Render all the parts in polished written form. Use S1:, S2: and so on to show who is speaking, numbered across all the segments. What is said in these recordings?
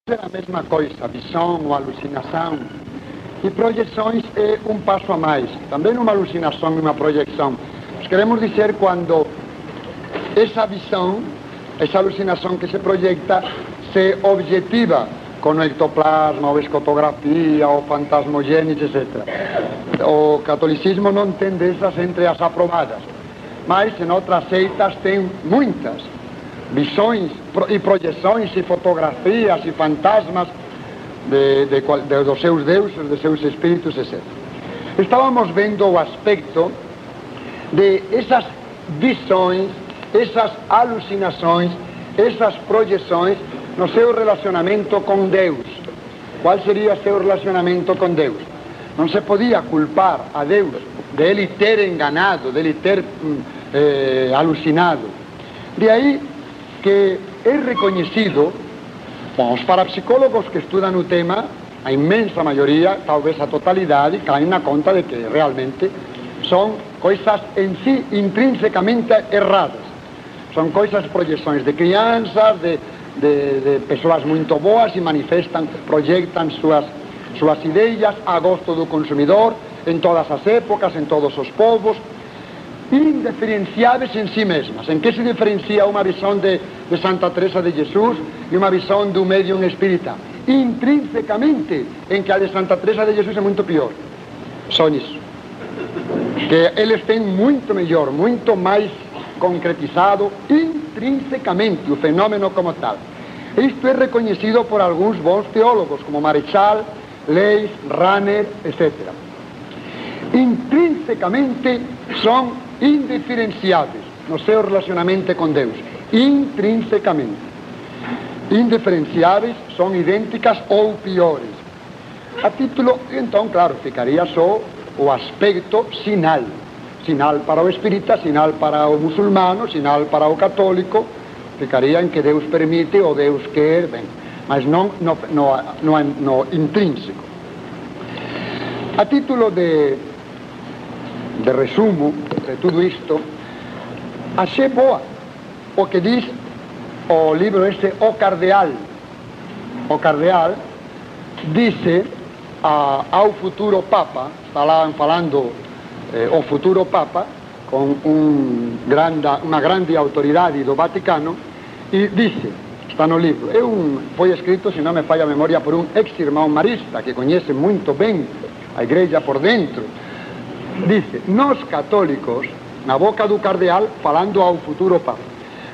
S1: É a mesma coisa, visão ou alucinação. E projeções é um passo a mais. Também uma alucinação e uma projeção. Nós queremos dizer quando essa visão, essa alucinação que se projeta, se objetiva com o ectoplasma, ou escotografia, ou fantasmogênese, etc. O catolicismo não tem dessas entre as aprovadas. Mas em outras seitas tem muitas visões e projeções e fotografias e fantasmas dos seus deuses, de seus espíritos, etc. Estávamos vendo o aspecto de essas visões, essas alucinações, essas projeções no seu relacionamento com Deus. Qual seria seu relacionamento com Deus? Não se podia culpar a Deus de ele ter enganado, de ele ter alucinado. De aí que é reconhecido, bom, os parapsicólogos que estudam o tema, a imensa maioria, talvez a totalidade, caem na conta de que realmente são coisas em si intrinsecamente erradas. São coisas, projeções de crianças, de pessoas muito boas e manifestam, projetam suas ideias a gosto do consumidor, em todas as épocas, em todos os povos, indiferenciáveis em si mesmas. Em que se diferencia uma visão de Santa Teresa de Jesus e uma visão do médium espírita? Intrinsecamente, em que a de Santa Teresa de Jesus é muito pior. Só nisso. Que eles têm muito melhor, muito mais concretizado intrinsecamente o fenômeno como tal. Isto é reconhecido por alguns bons teólogos, como Marechal, Leys, Rahner, etc. Intrinsecamente são indiferenciáveis no seu relacionamento com Deus. Intrinsecamente. Indiferenciáveis, são idênticas ou piores. A título, então, claro, ficaria só o aspecto sinal. Sinal para o espírita, sinal para o muçulmano, sinal para o católico. Ficaria em que Deus permite ou Deus quer, bem, mas não no intrínseco. A título de resumo de tudo isto, achei boa o que diz o livro este, O Cardeal. O Cardeal disse ao futuro Papa, está lá falando o futuro Papa, com uma grande autoridade do Vaticano, e disse, está no livro, foi escrito, se não me falha a memória, por um ex-irmão marista, que conhece muito bem a igreja por dentro. Disse, nós católicos, na boca do cardeal, falando ao futuro Papa,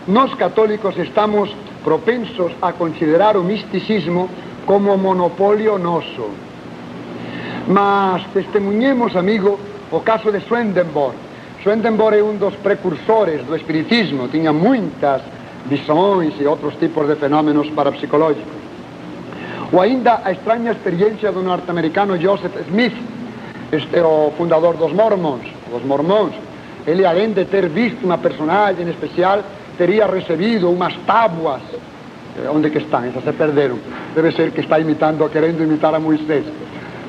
S1: nós católicos estamos propensos a considerar o misticismo como monopólio nosso. Mas testemunhemos, amigo, o caso de Swedenborg. Swedenborg é um dos precursores do espiritismo, tinha muitas visões e outros tipos de fenômenos parapsicológicos. Ou ainda a estranha experiência do norte-americano Joseph Smith, o fundador dos Mormons. Ele, além de ter visto uma personagem especial, teria recebido umas tábuas. Onde que estão? Essas se perderam. Deve ser que está querendo imitar a Moisés.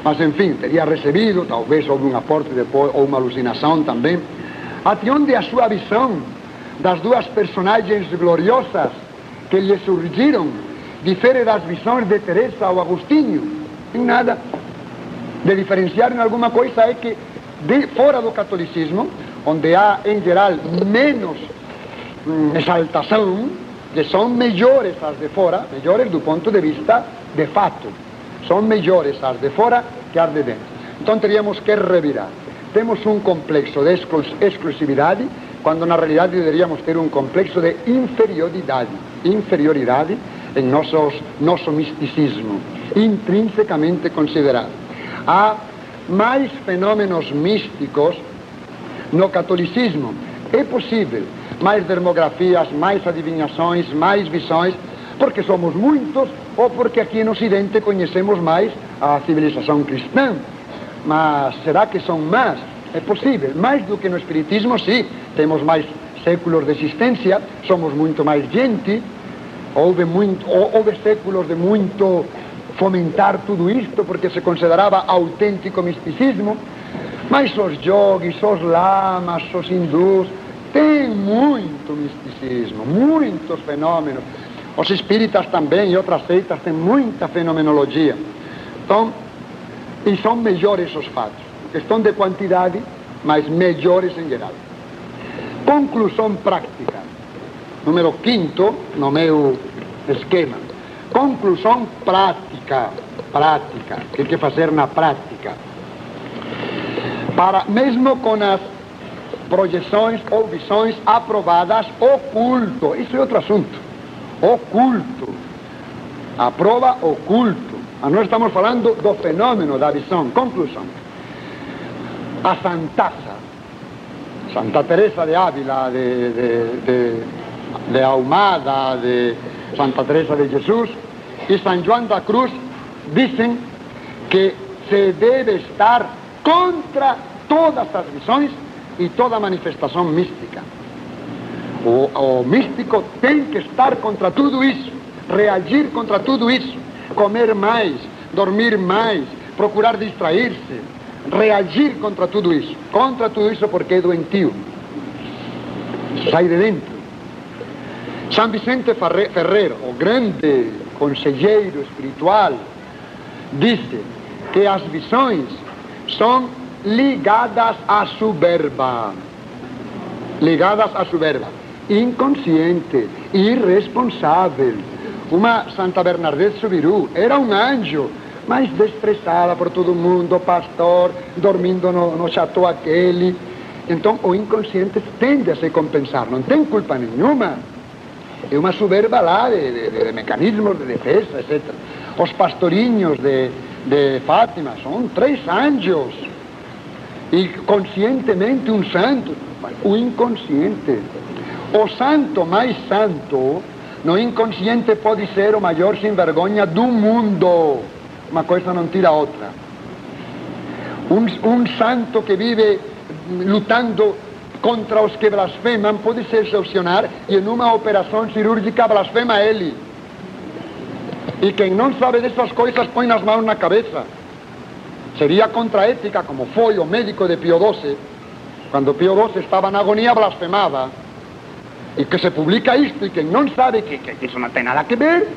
S1: Mas, enfim, teria recebido, talvez houve um aporte depois, ou uma alucinação também, até onde a sua visão das duas personagens gloriosas que lhe surgiram difere das visões de Teresa ou Agostinho. Em nada. De diferenciar em alguma coisa é que, fora do catolicismo, onde há, em geral, menos exaltação, que são melhores as de fora, melhores do ponto de vista de fato. São melhores as de fora que as de dentro. Então teríamos que revirar. Temos um complexo de exclusividade, quando na realidade deveríamos ter um complexo de inferioridade em nosso misticismo, intrinsecamente considerado. Há mais fenômenos místicos no catolicismo. É possível mais dermografias, mais adivinhações, mais visões, porque somos muitos ou porque aqui no Ocidente conhecemos mais a civilização cristã. Mas será que são mais? É possível, mais do que no espiritismo, sim. Temos mais séculos de existência, somos muito mais gente, houve séculos de muito fomentar tudo isto, porque se considerava autêntico misticismo, mas os yogis, os lamas, os hindus, têm muito misticismo, muitos fenômenos. Os espíritas também e outras seitas têm muita fenomenologia. Então, e são melhores os fatos. Questão de quantidade, mas melhores em geral. Conclusão prática. Número 5 no meu esquema. Conclusão prática. Prática. O que tem que fazer na prática? Mesmo com as projeções ou visões aprovadas, oculto. Isso é outro assunto. Oculto. A prova oculto. Nós estamos falando do fenômeno da visão. Conclusão. A santaça, Santa Teresa de Ávila, de Ahumada, de Santa Teresa de Jesus e São João da Cruz dizem que se deve estar contra todas as visões e toda manifestação mística. O místico tem que estar contra tudo isso, reagir contra tudo isso, comer mais, dormir mais, procurar distrair-se, reagir contra tudo isso porque é doentio, sai de dentro. São Vicente Ferrer, o grande conselheiro espiritual, disse que as visões são ligadas à soberba, inconsciente, irresponsável. Uma Santa Bernadette Soubirous era um anjo, mas desprezada por todo mundo, pastor, dormindo no chateau aquele. Então o inconsciente tende a se compensar, não tem culpa nenhuma. É uma soberba lá de mecanismos de defesa, etc. Os pastorinhos de Fátima são 3 anjos e conscientemente um santo. O inconsciente, o santo mais santo, no inconsciente pode ser o maior sem vergonha do mundo. Uma coisa não tira a outra. Um santo que vive lutando contra os que blasfemam pode se excepcionar e em uma operação cirúrgica blasfema ele. E quem não sabe dessas coisas põe as mãos na cabeça. Seria contraética, como foi o médico de Pio XII, quando Pio XII estava na agonia, blasfemava. E que se publica isto, e quem não sabe que isso não tem nada a ver,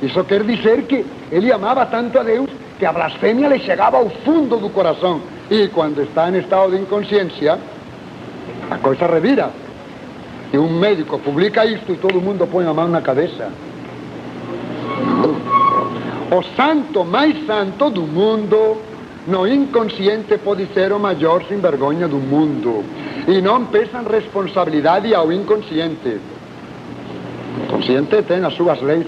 S1: isso quer dizer que ele amava tanto a Deus que a blasfêmia lhe chegava ao fundo do coração. E quando está em estado de inconsciência, a coisa revira. E um médico publica isto e todo mundo põe a mão na cabeça. O santo mais santo do mundo, no inconsciente pode ser o maior sem vergonha do mundo. E não pesam responsabilidade ao inconsciente. O inconsciente tem as suas leis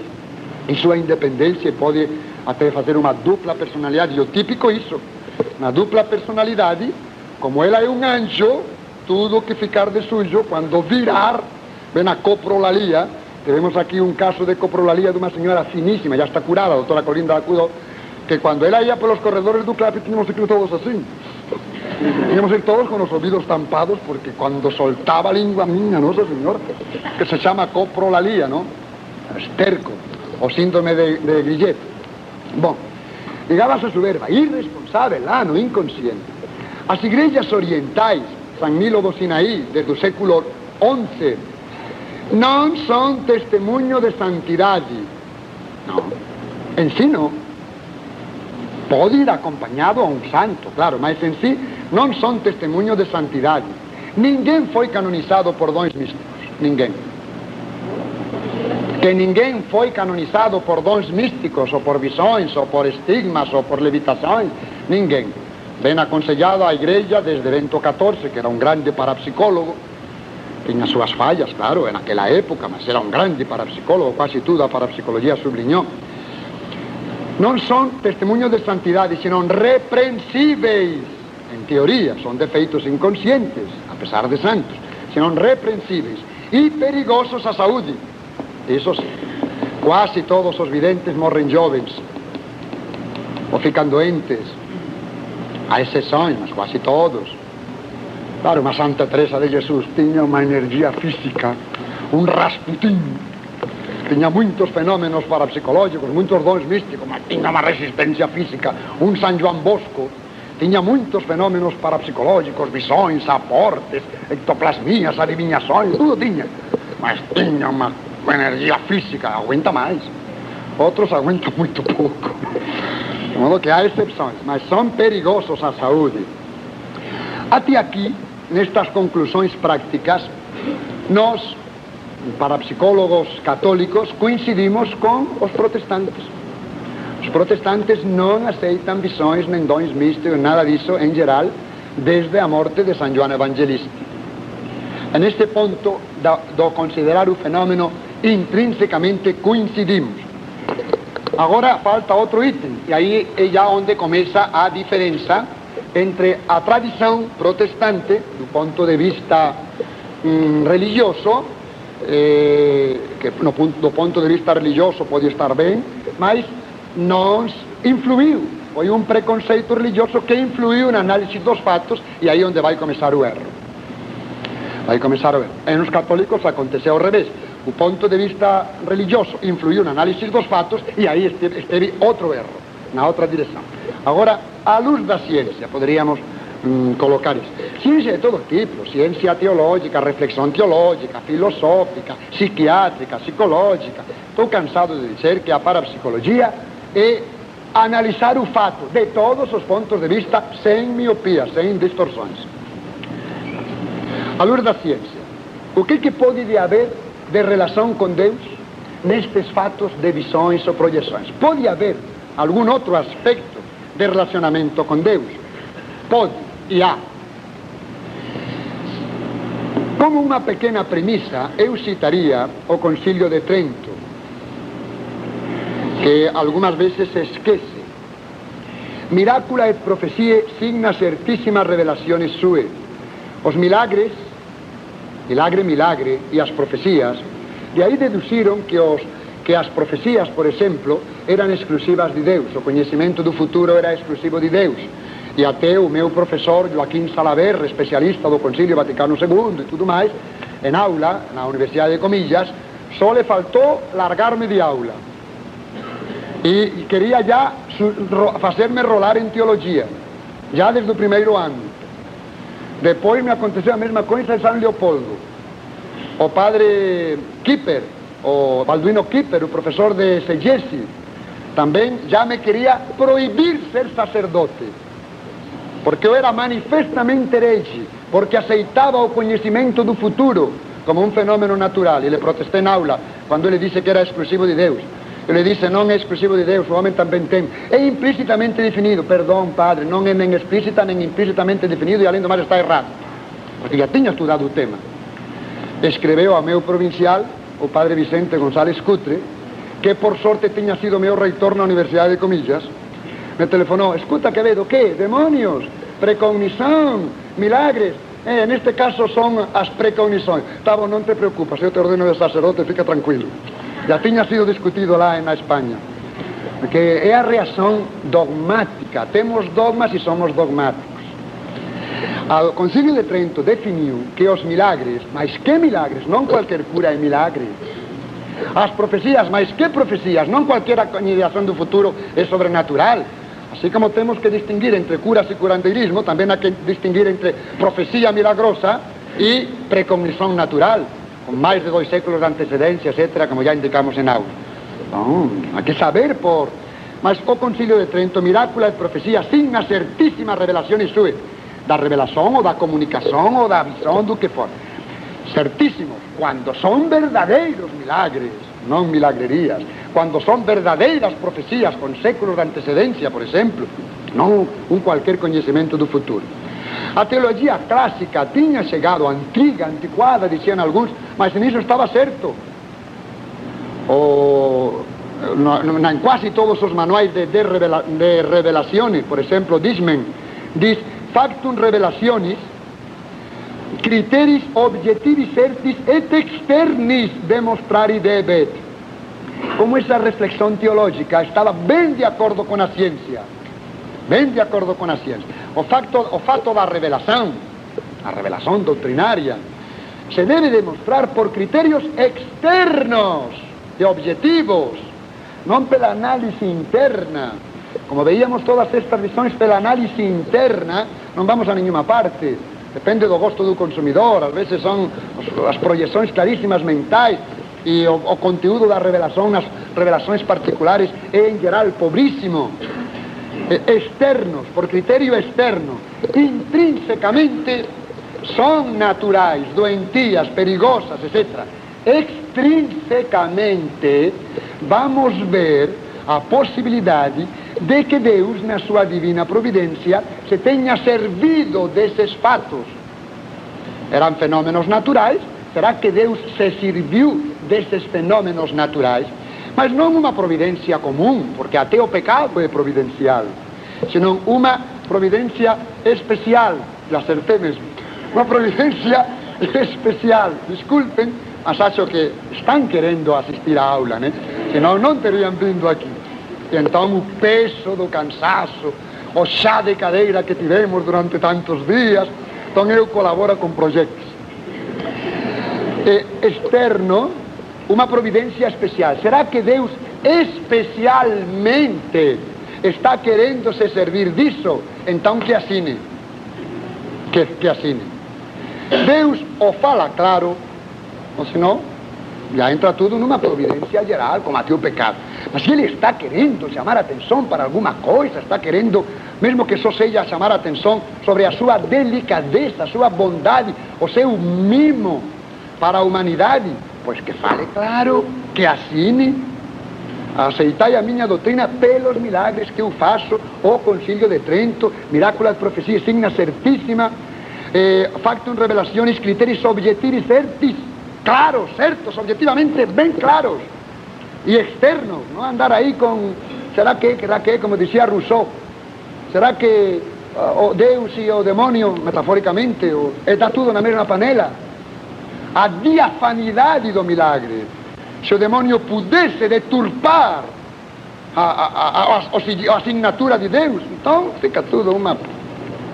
S1: e sua independência e pode até fazer uma dupla personalidade. E o típico é isso. Na dupla personalidade, como ela é um anjo, tudo que ficar de sujo, quando virar, vem a coprolalia. Temos aqui um caso de coprolalia de uma senhora finíssima, já está curada, a doutora Colinda Acudo, que quando ela ia pelos corredores do CLAP, tínhamos que ir todos assim. Tínhamos que ir todos com os ouvidos tampados, porque quando soltava a língua, minha Nossa Senhora, que se chama coprolalia, não? Esterco, o síndrome de Grillet. Bom, ligava-se a soberba, irresponsável lá no inconsciente. As igrejas orientais, San Milo do Sinaí, desde o século XI, não são testemunho de santidade. Não. Em si não. Pode ir acompanhado a um santo, claro, mas em si não são testemunho de santidade. Ninguém foi canonizado por dons místicos. Ninguém. Que ninguém foi canonizado por dons místicos, ou por visões, ou por estigmas, ou por levitações. Ninguém. Bem aconselhado à igreja desde Bento XIV, que era um grande parapsicólogo. Tinha suas falhas, claro, naquela época, mas era um grande parapsicólogo, quase tudo a parapsicologia sublinhou. Não são testemunhos de santidade, senão repreensíveis. Em teoria, são defeitos inconscientes, apesar de santos, senão repreensíveis e perigosos à saúde. Isso sim. Quase todos os videntes morrem jovens, ou ficam doentes. Há exceções, mas quase todos. Claro, uma Santa Teresa de Jesus tinha uma energia física, um Rasputin, tinha muitos fenômenos parapsicológicos, muitos dons místicos, mas tinha uma resistência física. Um São João Bosco tinha muitos fenômenos parapsicológicos, visões, aportes, ectoplasmias, adivinhações, tudo tinha. Mas tinha uma com energia física, aguenta mais. Outros aguentam muito pouco. De modo que há exceções, mas são perigosos à saúde. Até aqui, nestas conclusões práticas, nós, parapsicólogos católicos, coincidimos com os protestantes. Os protestantes não aceitam visões, nem dons místicos, nada disso, em geral, desde a morte de São João Evangelista. Neste ponto, do considerar o fenômeno, intrinsecamente coincidimos. Agora falta outro item, e aí é já onde começa a diferença entre a tradição protestante, do ponto de vista religioso, que do ponto de vista religioso pode estar bem, mas não influiu. Foi um preconceito religioso que influiu na análise dos fatos, e aí onde vai começar o erro. Vai começar o erro. E nos católicos aconteceu ao revés. O ponto de vista religioso influiu na análise dos fatos, e aí esteve outro erro, na outra direção. Agora, à luz da ciência, poderíamos colocar isso. Ciência de todo tipo, ciência teológica, reflexão teológica, filosófica, psiquiátrica, psicológica. Estou cansado de dizer que a parapsicologia é analisar o fato de todos os pontos de vista, sem miopia, sem distorções. À luz da ciência, o que pode haver de relação com Deus nestes fatos de visões ou projeções? Pode haver algum outro aspecto de relacionamento com Deus? Pode, e há. Como uma pequena premissa, eu citaria o Concílio de Trento, que algumas vezes se esquece. Miracula et profecie signa certíssimas revelaciones sue. Os milagres, milagre, e as profecias, de aí deduziram que as profecias, por exemplo, eram exclusivas de Deus, o conhecimento do futuro era exclusivo de Deus. E até o meu professor Joaquim Salaverry, especialista do Concílio Vaticano II e tudo mais, em aula, na Universidade de Comillas, só lhe faltou largar-me de aula. E queria já fazer-me rolar em teologia, já desde o primeiro ano. Depois me aconteceu a mesma coisa em São Leopoldo. O padre Kipper, o Balduino Kipper, o professor de Segesi, também já me queria proibir ser sacerdote, porque eu era manifestamente herege, porque aceitava o conhecimento do futuro como um fenômeno natural. E lhe protestei na aula, quando ele disse que era exclusivo de Deus. Eu lhe disse, não é exclusivo de Deus, o homem também tem. É implicitamente definido. Perdão, padre, não é nem explícita nem implicitamente definido, e além do mais está errado, porque já tinha estudado o tema. Escreveu ao meu provincial, o padre Vicente González Cutre, que por sorte tinha sido meu reitor na Universidade de Comillas. Me telefonou, escuta Quevedo, que? Demônios, precognição, milagres. Neste caso são as precognições. Tá bom, não te preocupas, eu te ordeno de sacerdote, fica tranquilo. Já tinha sido discutido lá na Espanha. Porque é a reação dogmática. Temos dogmas e somos dogmáticos. O Concílio de Trento definiu que os milagres, mas que milagres? Não qualquer cura é milagre. As profecias, mas que profecias? Não qualquer aniquilação do futuro é sobrenatural. Assim como temos que distinguir entre curas e curandeirismo, também há que distinguir entre profecia milagrosa e precognição natural, com mais de 2 séculos de antecedência, etc., como já indicamos em aula. Bom, há que saber por... Mas o Concílio de Trento, Miracula e profecia, signa certíssimas revelações suas, da revelação ou da comunicação ou da visão, do que for. Certíssimos, quando são verdadeiros milagres, não milagrerias, quando são verdadeiras profecias com séculos de antecedência, por exemplo, não um qualquer conhecimento do futuro. A teologia clássica tinha chegado, antiga, antiquada, diziam alguns, mas nisso estava certo. Em quase todos os manuais de revelações, por exemplo, Disman diz factum revelationis criteris objectivis certis et externis demonstrari debet. Como essa reflexão teológica estava bem de acordo com a ciência. Bem de acordo com a ciência. O fato da revelação, a revelação doutrinária, se deve demonstrar por critérios externos e objetivos, não pela análise interna. Como veíamos todas estas visões pela análise interna, não vamos a nenhuma parte. Depende do gosto do consumidor, às vezes são as projeções claríssimas mentais. e o conteúdo da revelação, nas revelações particulares, é em geral pobríssimo. Externos, por critério externo, intrinsecamente são naturais, doentias, perigosas, etc. Extrinsecamente, vamos ver a possibilidade de que Deus, na sua divina providência, se tenha servido desses fatos. Eram fenômenos naturais. Será que Deus se serviu desses fenômenos naturais? Mas não uma providência comum, porque até o pecado é providencial, senão uma providência especial. Já acertei mesmo. Uma providência especial. Desculpem, mas acho que estão querendo assistir à aula, né? Senão não teriam vindo aqui. Então o peso do cansaço, o chá de cadeira que tivemos durante tantos dias, então eu colaboro com projetos. Externo, uma providência especial. Será que Deus especialmente está querendo se servir disso? Então que assine. Que assine. Deus o fala claro, ou senão já entra tudo numa providência geral, como até o pecado. Mas ele está querendo chamar a atenção para alguma coisa, está querendo, mesmo que só seja chamar a atenção sobre a sua delicadeza, a sua bondade, o seu mimo para a humanidade, pois que fale claro, que assine. Aceitai a minha doutrina pelos milagres que eu faço, o Concílio de Trento, Miraculas, Profecias, Signa Certíssima, Factum Revelaciones, Criteris Objectivis Certis, claros, certos, objetivamente bem claros, e externos, não andar aí com, será que, como dizia Rousseau, será que o Deus e o demônio, metaforicamente, está tudo na mesma panela? A diafanidade do milagre. Se o demônio pudesse deturpar a assinatura de Deus, então fica tudo uma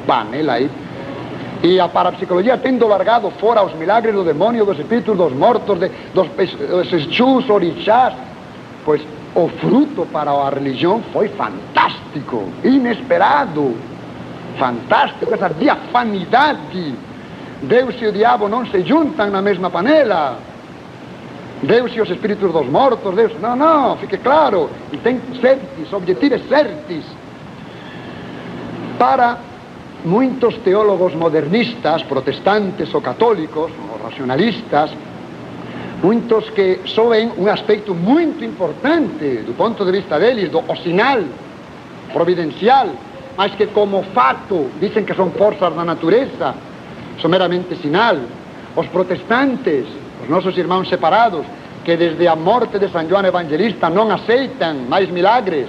S1: panela aí. E a parapsicologia, tendo largado fora os milagres do demônio, dos espíritos dos mortos, dos exus, orixás, pois o fruto para a religião foi fantástico, inesperado, fantástico, essa diafanidade. Deus e o diabo não se juntam na mesma panela. Deus e os espíritos dos mortos, Deus, não, fique claro, e tem certis, objetivos certis. Para muitos teólogos modernistas, protestantes ou católicos, ou racionalistas, muitos que só veem um aspecto muito importante do ponto de vista deles, do sinal providencial, mas que como fato dizem que são forças da natureza, são meramente sinal. Os protestantes, os nossos irmãos separados, que desde a morte de São João Evangelista não aceitam mais milagres.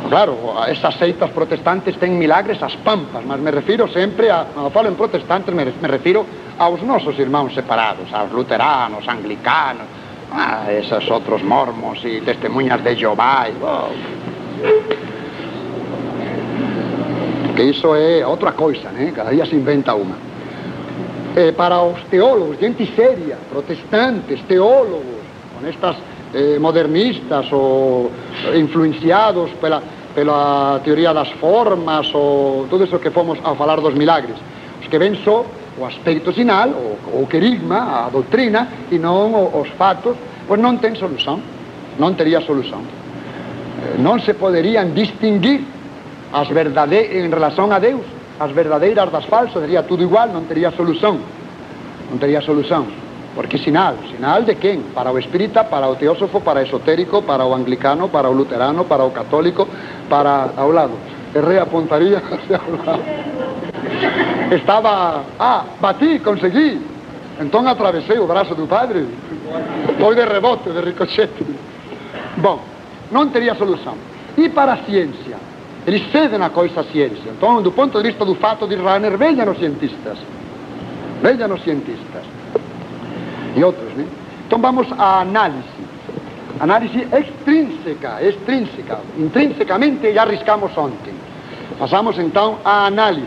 S1: Claro, essas seitas protestantes têm milagres às pampas, mas me refiro sempre quando falo em protestantes, me refiro aos nossos irmãos separados, aos luteranos, anglicanos, esses outros mormons e testemunhas de Jeová. Que isso é outra coisa, né? Cada dia se inventa uma. Para os teólogos, gente séria, protestantes, teólogos, com estas modernistas ou influenciados pela teoria das formas ou tudo isso que fomos a falar dos milagres, os que ven só o aspecto sinal, o querigma, a doutrina e não os fatos, pois não tem solução, não teria solução. Não se poderiam distinguir as verdadeiras em relação a Deus, as verdadeiras das falsas, seria tudo igual, não teria solução. Não teria solução. Porque sinal de quem? Para o espírita, para o teósofo, para o esotérico, para o anglicano, para o luterano, para o católico, para ao lado. Errei a pontaria hacia ao lado. Estava, bati, consegui. Então atravessei o braço do padre. Foi de rebote, de ricochete. Bom, não teria solução. E para a ciência? Eles cedem a coisa à ciência. Então, do ponto de vista do fato de Rahner, vejam os cientistas. Vejam os cientistas. E outros, né? Então vamos à análise. Análise extrínseca. Intrinsecamente já arriscamos ontem. Passamos então à análise,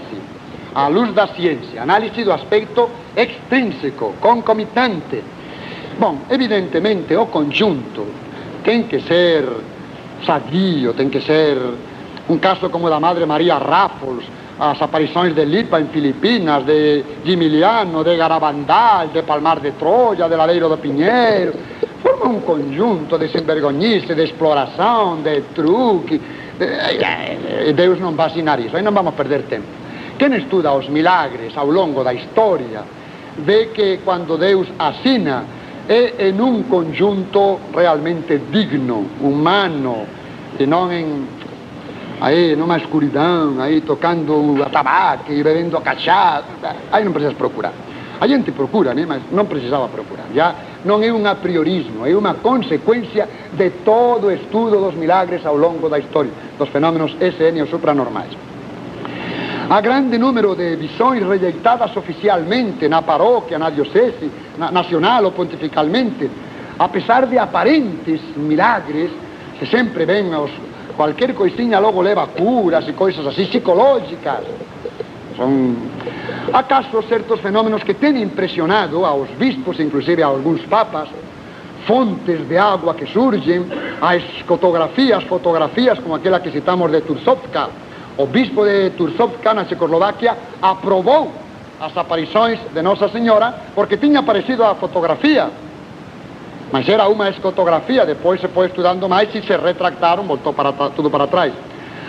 S1: à luz da ciência. Análise do aspecto extrínseco, concomitante. Bom, evidentemente o conjunto tem que ser sadio, tem que ser um caso como o da Madre Maria Raffles, as aparições de Lipa em Filipinas, de Gimiliano, de Garabandal, de Palmar de Troia, de Ladeiro do Pinheiro. Formam um conjunto de desenvergonhice, de exploração, de truque. Deus não vai assinar isso, aí não vamos perder tempo. Quem estuda os milagres ao longo da história vê que quando Deus assina é em um conjunto realmente digno, humano, e não aí numa escuridão, aí tocando atabaque e bebendo cachaça. Aí não precisas procurar. A gente procura, né? Mas não precisava procurar. Já não é um apriorismo, é uma consequência de todo o estudo dos milagres ao longo da história, dos fenômenos SN ou supranormais. Há grande número de visões rejeitadas oficialmente na paróquia, na diocese, nacional ou pontificalmente. Apesar de aparentes milagres, que sempre vem qualquer coisinha logo leva a curas e coisas assim, psicológicas. Há casos, certos fenômenos que têm impressionado aos bispos, inclusive a alguns papas, fontes de água que surgem, as fotografias como aquela que citamos de Tursovka. O bispo de Tursovka, na Checoslováquia, aprovou as aparições de Nossa Senhora porque tinha aparecido a fotografia. Mas era uma escotografia, depois se foi estudando mais e se retractaram, voltou tudo para trás.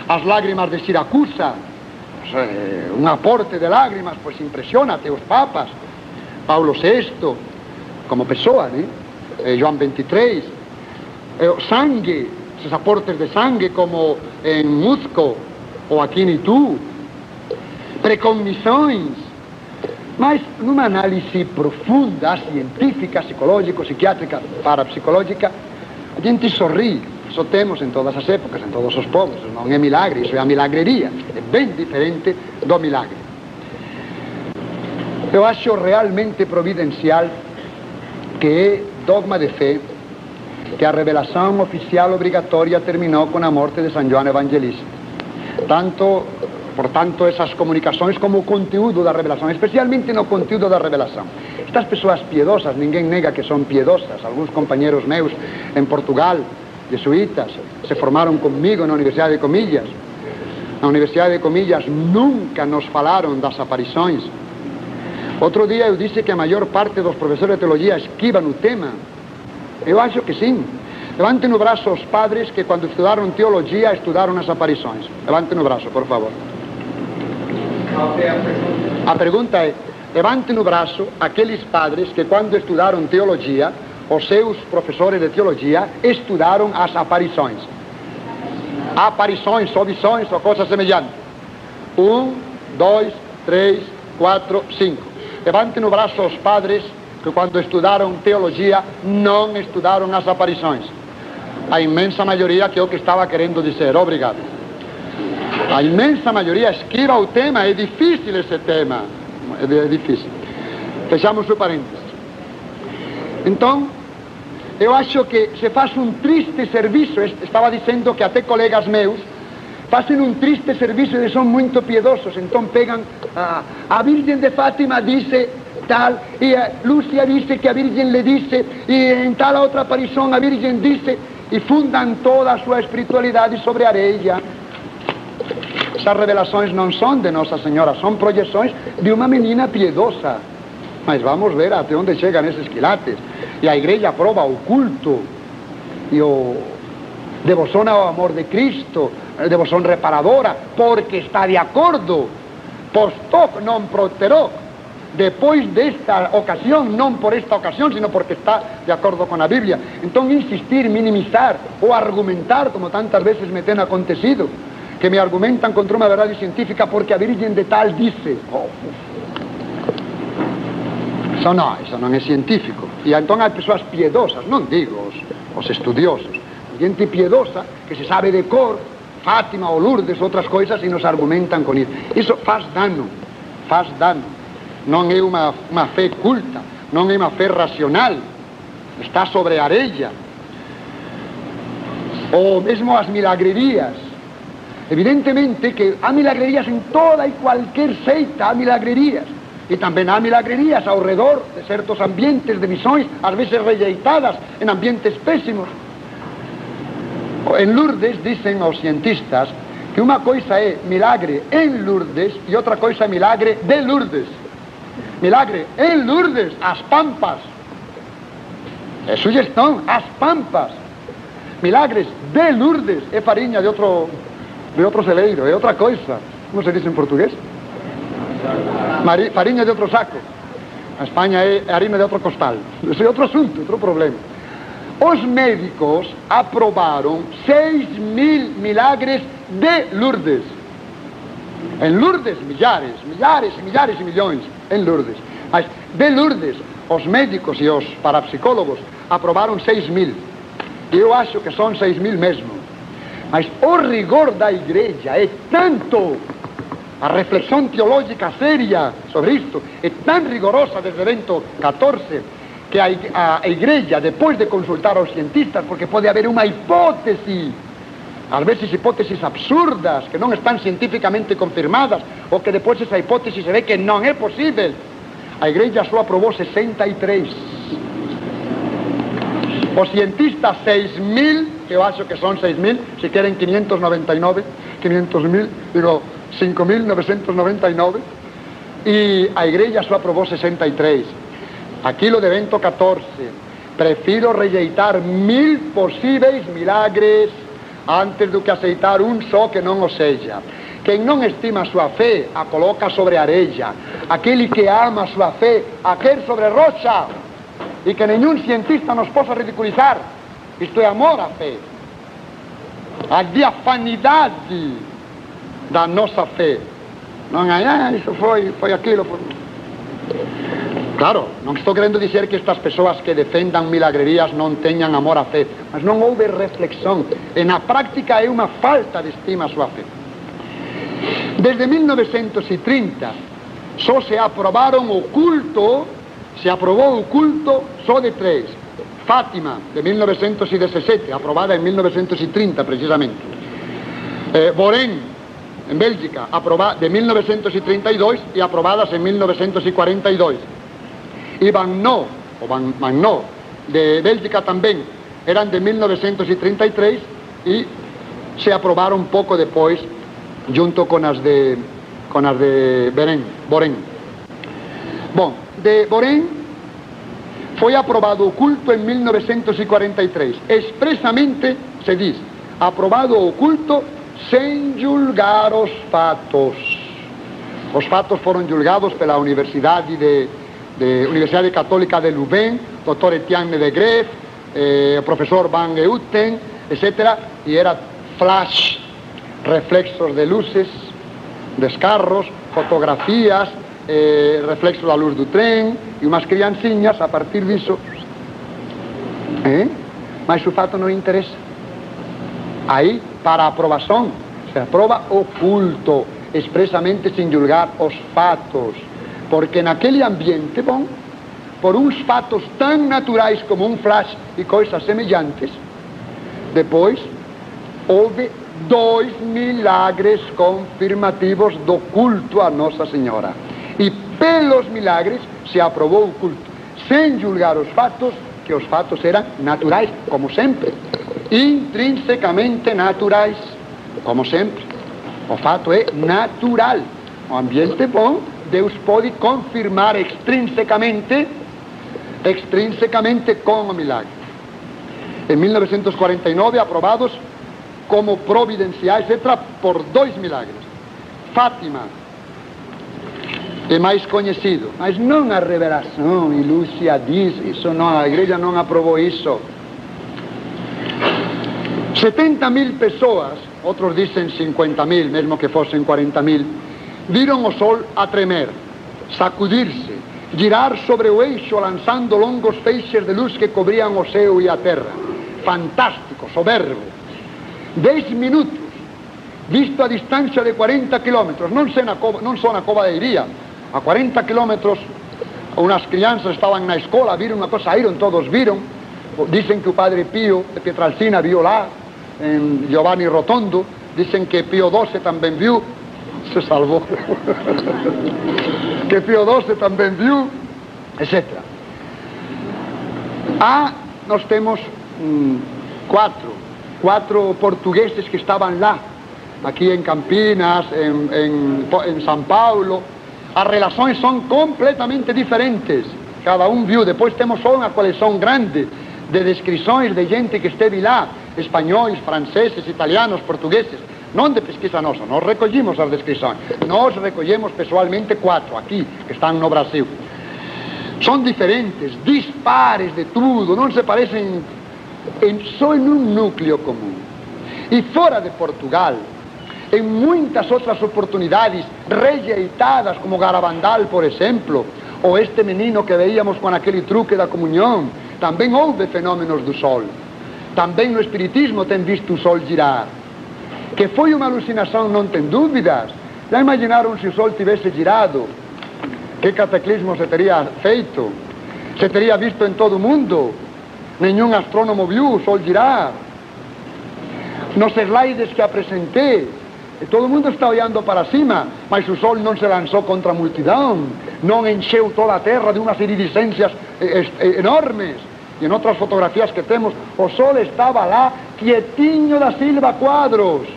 S1: As lágrimas de Siracusa, um aporte de lágrimas, pois impressiona até os papas. Paulo VI, como pessoa, né? João XXIII. Sangue, esses aportes de sangue, como em Moscou, ou aqui em Itu. Precognições. Mas numa análise profunda, científica, psicológica, psiquiátrica, parapsicológica, a gente sorri. Isso temos em todas as épocas, em todos os povos. Não é milagre, isso é a milagreria. É bem diferente do milagre. Eu acho realmente providencial que é dogma de fé que a revelação oficial obrigatória terminou com a morte de São João Evangelista. Portanto, essas comunicações como o conteúdo da revelação, especialmente no conteúdo da revelação. Estas pessoas piedosas, ninguém nega que são piedosas. Alguns companheiros meus em Portugal, jesuítas, se formaram comigo na Universidade de Comillas. Na Universidade de Comillas nunca nos falaram das aparições. Outro dia eu disse que a maior parte dos professores de teologia esquivam o tema. Eu acho que sim. Levantem o braço os padres que quando estudaram teologia estudaram as aparições. Levantem o braço, por favor. A pergunta é, levantem o braço aqueles padres que quando estudaram teologia, os seus professores de teologia estudaram as aparições. Aparições, ou visões, ou coisas semelhantes. 1, 2, 3, 4, 5. Levantem o braço os padres que quando estudaram teologia não estudaram as aparições. A imensa maioria, que é o que estava querendo dizer. Obrigado. A imensa maioria esquiva o tema, é difícil esse tema. É difícil. Fechamos o parênteses. Então, eu acho que se faz um triste serviço, estava dizendo que até colegas meus fazem um triste serviço e são muito piedosos, então pegam, a Virgem de Fátima disse tal, e a Lúcia disse que a Virgem lhe disse, e em tal outra aparição a Virgem disse, e fundam toda a sua espiritualidade sobre a areia. Essas revelações não são de Nossa Senhora, são projeções de uma menina piedosa. Mas vamos ver até onde chegam esses quilates. E a igreja aprova o culto e o devoção ao amor de Cristo, devoção reparadora, porque está de acordo, post hoc non propter hoc, depois desta ocasião, não por esta ocasião, sino porque está de acordo com a Bíblia. Então insistir, minimizar ou argumentar, como tantas vezes me tem acontecido, que me argumentam contra uma verdade científica porque a Virgem de tal disse. Isso não é científico. E então há pessoas piedosas, não digo os estudiosos, gente piedosa que se sabe de cor, Fátima ou Lourdes, outras coisas, e nos argumentam com isso. Isso faz dano, faz dano. Não é uma fé culta, não é uma fé racional, está sobre a areia. Ou mesmo as milagrerias. Evidentemente que há milagrerias em toda e qualquer seita, há milagrerias. E também há milagrerias ao redor de certos ambientes de visões, às vezes rejeitadas em ambientes péssimos. Em Lourdes dizem os cientistas que uma coisa é milagre em Lourdes e outra coisa é milagre de Lourdes. Milagre em Lourdes, as Pampas. É sugestão, as Pampas. Milagres de Lourdes é farinha de outro celeiro, é outra coisa. Como se diz em português? Farinha de outro saco. A Espanha é harina de outro costal. Isso é outro assunto, outro problema. Os médicos aprovaram 6.000 milagres de Lourdes. Em Lourdes, milhares e milhões em Lourdes. Mas de Lourdes, os médicos e os parapsicólogos aprovaram 6.000. Eu acho que são 6.000 mesmo. Mas o rigor da igreja é tanto, a reflexão teológica séria sobre isto é tão rigorosa desde Bento XIV, que a igreja, depois de consultar aos cientistas, porque pode haver uma hipótese, às vezes hipóteses absurdas, que não estão cientificamente confirmadas, ou que depois essa hipótese se vê que não é possível, a igreja só aprovou 63. Os cientistas 6.000, eu acho que são 6.000, se querem 599, 500.000, digo 5.999, e a igreja só aprovou 63. Aquilo de Bento XIV, prefiro rejeitar 1.000 possíveis milagres antes do que aceitar um só que não o seja. Quem não estima a sua fé, a coloca sobre areia. Aquele que ama a sua fé, a quer sobre rocha. E que nenhum cientista nos possa ridiculizar. Isto é amor à fé. A diafanidade da nossa fé. Não é, isso foi aquilo. Claro, não estou querendo dizer que estas pessoas que defendam milagrerias não tenham amor à fé, mas não houve reflexão. E na prática é uma falta de estima à sua fé. Desde 1930 só se aprovaram o culto, se aprovou o culto só de 3. Fátima, de 1917, aprovada em 1930 precisamente. Borém, em Bélgica, aprovada de 1932 e aprovadas em 1942. E Magnó, de Bélgica também, eram de 1933 e se aprovaram pouco depois, junto com as de Borém. Bom, de Borém foi aprovado o culto em 1943. Expressamente se diz, aprovado o culto sem julgar os fatos. Os fatos foram julgados pela Universidade Católica de Louvain, Dr. Etienne de Greff, o professor Van Euten, etc. E era flash, reflexos de luzes, descarros, fotografias, reflexos da luz do trem, e umas criancinhas a partir disso. Mas o fato não interessa. Aí, para a aprovação, se aprova o culto, expressamente sem julgar os fatos. Porque naquele ambiente, bom, por uns fatos tão naturais como um flash e coisas semelhantes, depois houve 2 milagres confirmativos do culto a Nossa Senhora. E pelos milagres se aprovou o culto, sem julgar os fatos, que os fatos eram naturais, como sempre, intrinsecamente naturais, como sempre. O fato é natural. O ambiente bom, Deus pode confirmar extrinsecamente com o milagre. Em 1949, aprovados como providenciais, etc., por 2 milagres. Fátima é mais conhecido, mas não a revelação, e Lúcia diz, isso não, a igreja não aprovou isso. 70.000 pessoas, outros dizem 50.000, mesmo que fossem 40.000, viram o sol a tremer, sacudir-se, girar sobre o eixo, lançando longos feixes de luz que cobriam o céu e a terra. Fantástico, soberbo. 10 minutos, visto a distância de 40 quilômetros, não só na Cova de Iria, a 40 quilômetros, umas crianças estavam na escola, viram uma coisa, saíram, todos viram. Dizem que o Padre Pio de Pietralcina viu lá, em Giovanni Rotondo, dizem que Pio XII também viu, se salvou, que Pio XII também viu, etc. Nós temos quatro portugueses que estavam lá, aqui em Campinas, em São Paulo, as relações são completamente diferentes. Cada um viu. Depois temos só uma coleção grande de descrições de gente que esteve lá, espanhóis, franceses, italianos, portugueses, não de pesquisa nossa. Nós recolhimos as descrições. Nós recolhemos pessoalmente 4 aqui, que estão no Brasil. São diferentes, dispares de tudo, não se parecem só em um núcleo comum. E fora de Portugal, em muitas outras oportunidades rejeitadas, como Garabandal, por exemplo, ou este menino que veíamos com aquele truque da comunhão, também houve fenômenos do sol. Também no Espiritismo tem visto o sol girar. Que foi uma alucinação, não tem dúvidas. Já imaginaram se o sol tivesse girado? Que cataclismo se teria feito? Se teria visto em todo o mundo? Nenhum astrônomo viu o sol girar. Nos slides que apresentei, todo mundo está olhando para cima, mas o sol não se lançou contra a multidão, não encheu toda a terra de umas iridescências enormes. E em outras fotografias que temos, o sol estava lá, quietinho da Silva Quadros.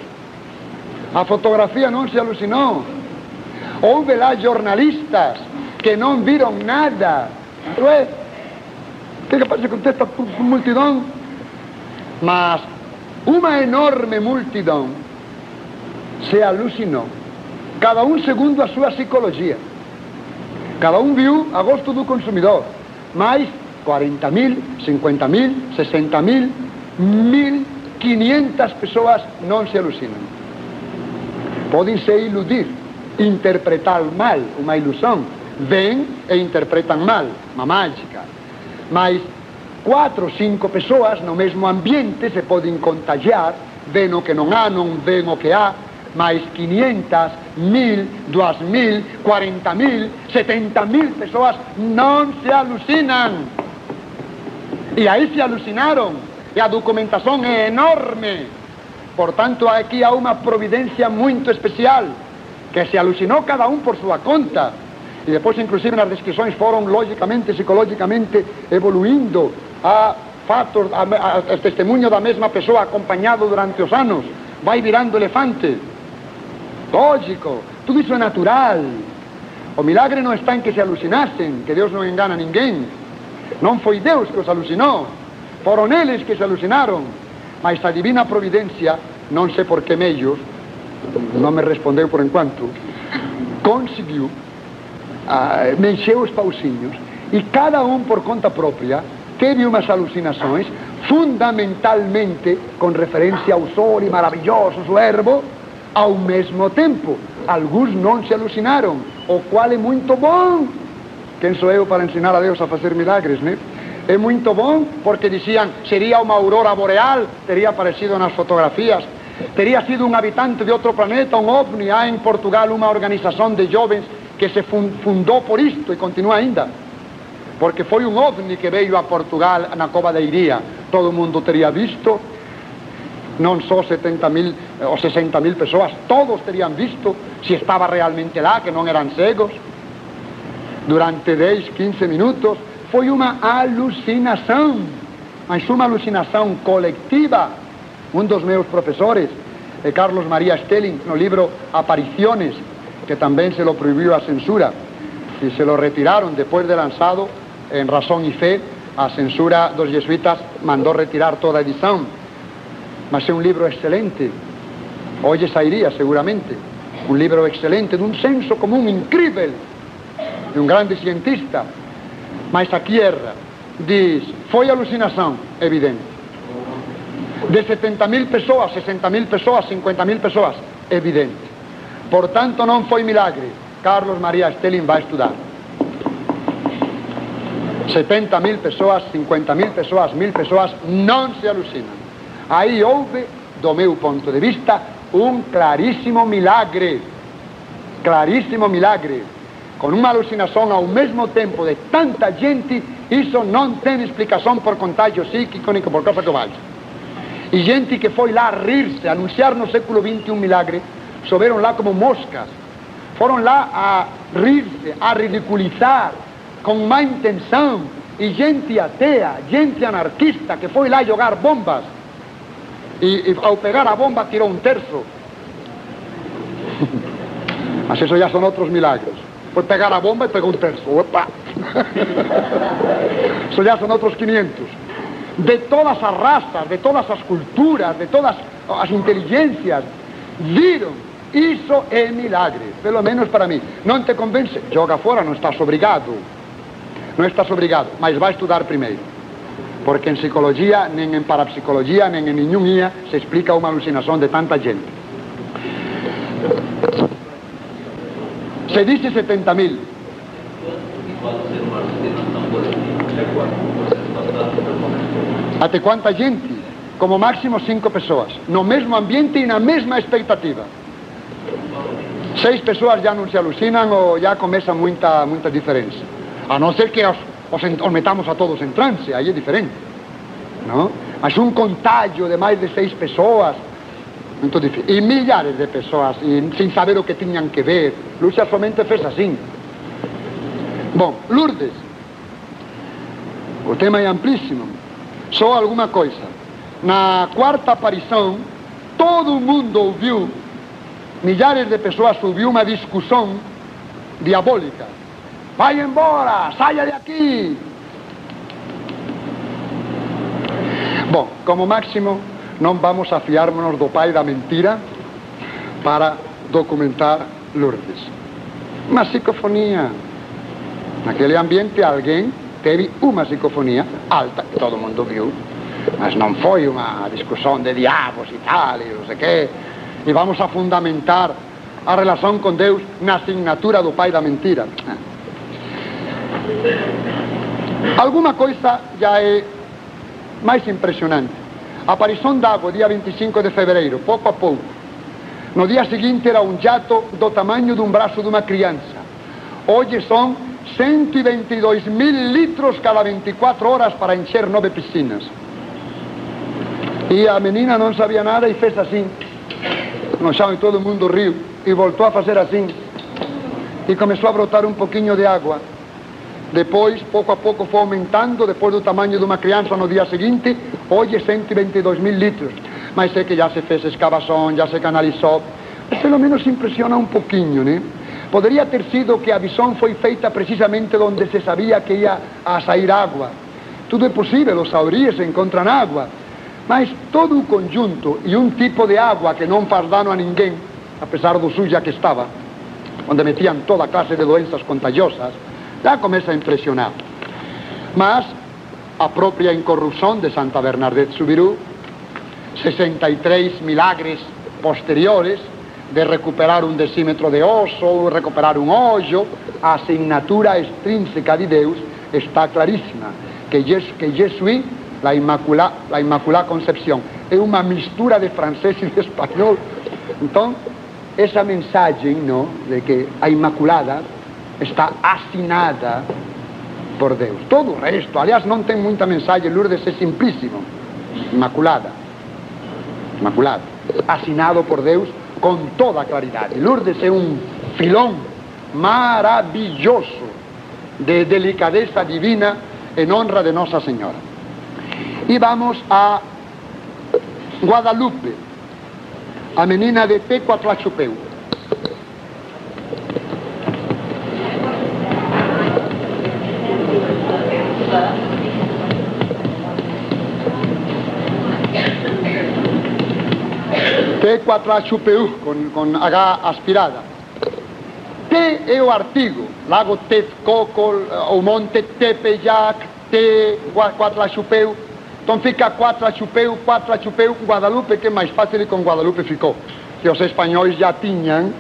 S1: A fotografia não se alucinou. Houve lá jornalistas que não viram nada. Ué, o que passa com esta multidão? Mas uma enorme multidão se alucinou, cada um segundo a sua psicologia. Cada um viu a gosto do consumidor, mas 40.000, 50.000, 60.000, 1.500 pessoas não se alucinam. Podem se iludir, interpretar mal uma ilusão, veem e interpretam mal, uma mágica. Mas 4 ou 5 pessoas no mesmo ambiente se podem contagiar, veem o que não há, não veem o que há, mas 500, 1.000, 2.000, 40.000, 70.000 pessoas não se alucinam. E aí se alucinaram, e a documentação é enorme. Portanto, aqui há uma providência muito especial, que se alucinou cada um por sua conta. E depois, inclusive, nas descrições foram, logicamente, psicologicamente, evoluindo a fatos, a testemunho da mesma pessoa acompanhado durante os anos. Vai virando elefante. Lógico, tudo isso é natural. O milagre não está em que se alucinassem, que Deus não engana ninguém. Não foi Deus que os alucinou, foram eles que se alucinaram. Mas a divina providência, não sei por que meios, não me respondeu por enquanto, conseguiu mexer os pauzinhos, e cada um por conta própria teve umas alucinações, fundamentalmente com referência ao sol e maravilhoso verbo, ao mesmo tempo. Alguns não se alucinaram, o qual é muito bom. Quem sou eu para ensinar a Deus a fazer milagres, né? É muito bom, porque diziam, seria uma aurora boreal, teria aparecido nas fotografias, teria sido um habitante de outro planeta, um OVNI. Há em Portugal uma organização de jovens que se fundou por isto e continua ainda, porque foi um OVNI que veio a Portugal na Cova da Iria. Todo mundo teria visto, não só 70.000 ou 60.000 pessoas, todos teriam visto, se estava realmente lá, que não eram cegos. Durante 10, 15 minutos, foi uma alucinação, mas uma alucinação coletiva. Um dos meus professores, Carlos Maria Stelling, no livro Apariciones, que também se lo proibiu a censura, e se lo retiraram depois de lançado, em Razão e Fé, a censura dos jesuítas mandou retirar toda a edição. Mas é um livro excelente, hoje sairia seguramente, um livro excelente, de um senso comum incrível, de um grande cientista. Mas aqui erra, diz, foi alucinação, evidente. De 70.000 pessoas, 60.000 pessoas, 50.000 pessoas, evidente. Portanto, não foi milagre. Carlos Maria Stelling vai estudar. 70.000 pessoas, 50.000 pessoas, 1.000 pessoas não se alucinam. Aí houve, do meu ponto de vista, um claríssimo milagre. Claríssimo milagre. Com uma alucinação ao mesmo tempo de tanta gente, isso não tem explicação por contágio psíquico nem por coisa que valha. E gente que foi lá rir-se, anunciar no século XX um milagre, souberam lá como moscas. Foram lá a rir-se, a ridiculizar, com má intenção. E gente atea, gente anarquista, que foi lá jogar bombas. E ao pegar a bomba tirou um terço. Mas eso ya son otros milagros. Pues pegar a bomba y pegó un tercio. ¡Opa! Eso ya son otros 500. De todas as razas, de todas as culturas, de todas as inteligencias, viron, iso é milagre, pelo menos para mí. Non te convence? Joga fora, non estás obrigado. Non estás obrigado, mas vai estudar primeiro. Porque en psicología, nen en parapsicología, nen en ningún ía se explica unha alucinación de tanta gente. Se dice 70.000. Até quanta gente? Como máximo 5 persoas, no mesmo ambiente e na mesma expectativa. 6 persoas já non se alucinan ou já começa muita diferença. A non ser que os metamos a todos en trance, aí é diferente, não? Mas un contagio de máis de 6 persoas, muito difícil. E milhares de persoas, sin saber o que tiñan que ver. Lucia somente fez assim. Bom, Lourdes, o tema é amplíssimo. Só alguma coisa. Na quarta aparição, todo mundo ouviu, milhares de pessoas ouviu uma discussão diabólica. Vai embora, saia de aqui. Bom, como máximo, não vamos a fiarmos do pai da mentira para documentar Lourdes. Uma psicofonia. Naquele ambiente alguém teve uma psicofonia alta, que todo mundo viu, mas não foi uma discussão de diabos e tal, e não sei o quê, e vamos a fundamentar a relação com Deus na assinatura do pai da mentira. Alguma coisa já é mais impressionante. A aparição d'água, dia 25 de fevereiro, pouco a pouco. No dia seguinte era um jato do tamanho de um braço de uma criança. Hoje são 122.000 litros cada 24 horas para encher 9 piscinas. E a menina não sabia nada e fez assim. No chão, e todo mundo riu. E voltou a fazer assim. E começou a brotar um pouquinho de água. Depois, pouco a pouco, foi aumentando. Depois do tamanho de uma criança no dia seguinte, hoje 122.000 litros. Mas sei que já se fez escavação, já se canalizou. Pelo menos impressiona um pouquinho, né? Poderia ter sido que a visão foi feita precisamente onde se sabia que ia a sair água. Tudo é possível, os sauríes encontram água. Mas todo o conjunto e um tipo de água que não faz dano a ninguém, apesar do suja que estava, onde metiam toda classe de doenças contagiosas, já começa a impressionar. Mas a própria incorrupção de Santa Bernadette Soubirous, 63 milagres posteriores, de recuperar um decímetro de osso, recuperar um olho, a assinatura extrínseca de Deus está claríssima, que Jesus, la Immaculada Concepción, é uma mistura de francês e de espanhol. Então, essa mensagem, não, de que a Imaculada está assinada por Deus. Todo o resto, aliás, não tem muita mensagem, Lourdes é simplíssimo. Imaculada, assinado por Deus com toda a claridade. Lourdes é um filão maravilhoso de delicadeza divina em honra de Nossa Senhora. E vamos a Guadalupe, a menina de Tecuatlaxupeu. Tecuatlaxupeu, com H aspirada. Te é o artigo, Lago Texcoco, o Monte Tepeyac, Tecuatlaxupeu. Então fica Cuatlaxupeu, Guadalupe, que é mais fácil, e com Guadalupe ficou. Que os espanhóis já tinham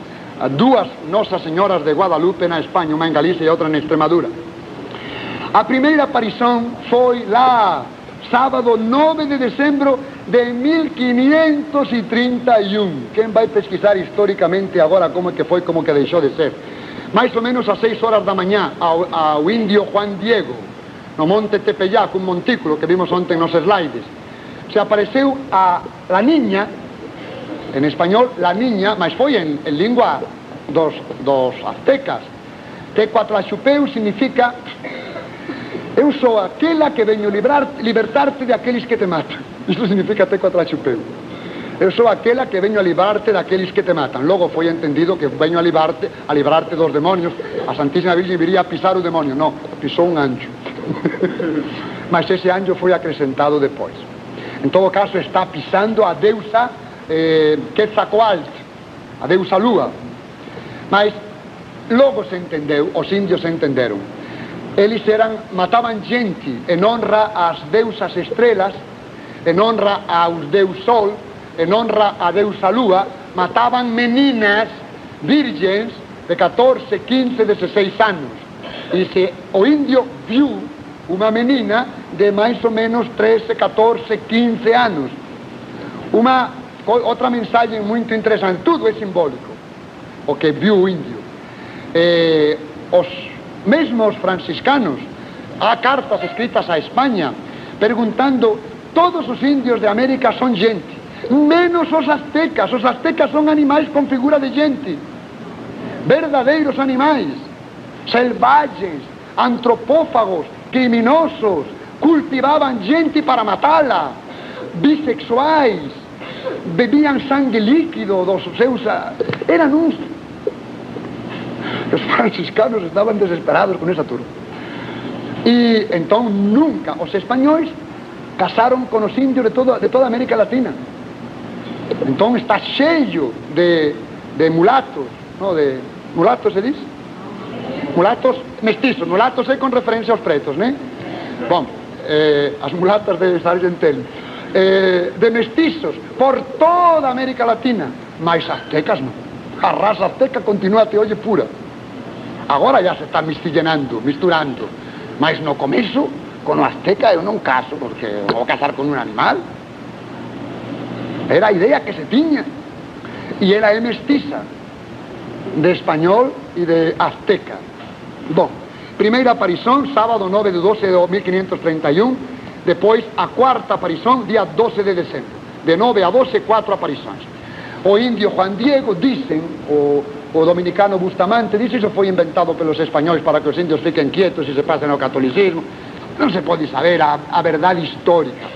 S1: duas Nossa Senhoras de Guadalupe na Espanha, uma em Galícia e outra na Extremadura. A primeira aparição foi lá, sábado 9 de dezembro de 1531. Quem vai pesquisar historicamente agora como é que foi, como que deixou de ser? Mais ou menos às 6 horas da manhã, ao índio Juan Diego, no Monte Tepeyac, un montículo que vimos ontem nos slides, se apareceu a niña, en español, la niña, mas foi en língua dos aztecas. Tecuatlaxupeu significa: eu sou aquela que venho libertar-te de aqueles que te matam. Isto significa Tecuatlaxupeu. Eu sou aquela que veño a librarte daqueles que te matan. Logo foi entendido que veño a librarte dos demonios. A Santísima Virgen viría a pisar o demonio. No, pisou un anjo. Mas ese anjo foi acrescentado depois. En todo caso, está pisando a deusa Quetzalcoatl, a deusa lúa. Mas logo se entendeu, os indios se entenderon. Eles mataban gente en honra ás deusas estrelas, en honra aos deus sol, en honra a deusa lúa. Mataban meninas virgens de 14, 15, 16 anos. E se o indio viu unha menina de máis ou menos 13, 14, 15 anos. Outra mensagem muito interessante, tudo é simbólico, o que viu o índio. Os mesmos franciscanos, há cartas escritas a Espanha, perguntando, todos os índios de América son gente, menos os aztecas son animais con figura de gente, verdadeiros animais, selvagens, antropófagos, criminosos, cultivaban gente para matala, bisexuais, bebían sangue líquido dos seus... eran uns... Os franciscanos estaban desesperados con esa turma. E entón nunca os españois casaron con os indios de toda América Latina. Entón está cheio de mulatos, no? De mulatos se diz? Mulatos mestizos, mulatos é con referencia aos pretos, né? Bom, as mulatas de Sargentel, de mestizos por toda América Latina, mas aztecas non. A raza azteca continúa até hoxe pura. Agora já se está misturando, mas no começo, con o azteca eu non caso, porque vou casar con un animal. Era a idea que se tiña, e ela é mestiza, de español e de azteca. Bom, primeira aparición, sábado 9 de 12 de 1531, depois a cuarta aparición, día 12 de decembro. De 9 a 12, 4 aparições. O indio Juan Diego, dicen, o dominicano Bustamante, dice, iso foi inventado pelos españois para que os indios fiquen quietos e se pasen ao catolicismo. Non se pode saber a verdade histórica.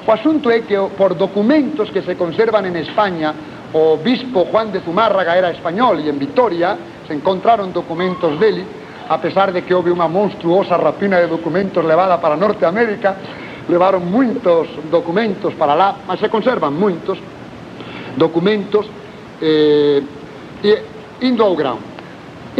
S1: O asunto é que por documentos que se conservan en España, o bispo Juan de Zumárraga era español e en Vitoria se encontraron documentos dele, a pesar de que houve unha monstruosa rapina de documentos levada para Norteamérica, levaron moitos documentos para lá, mas se conservan moitos documentos. Indo ao grão,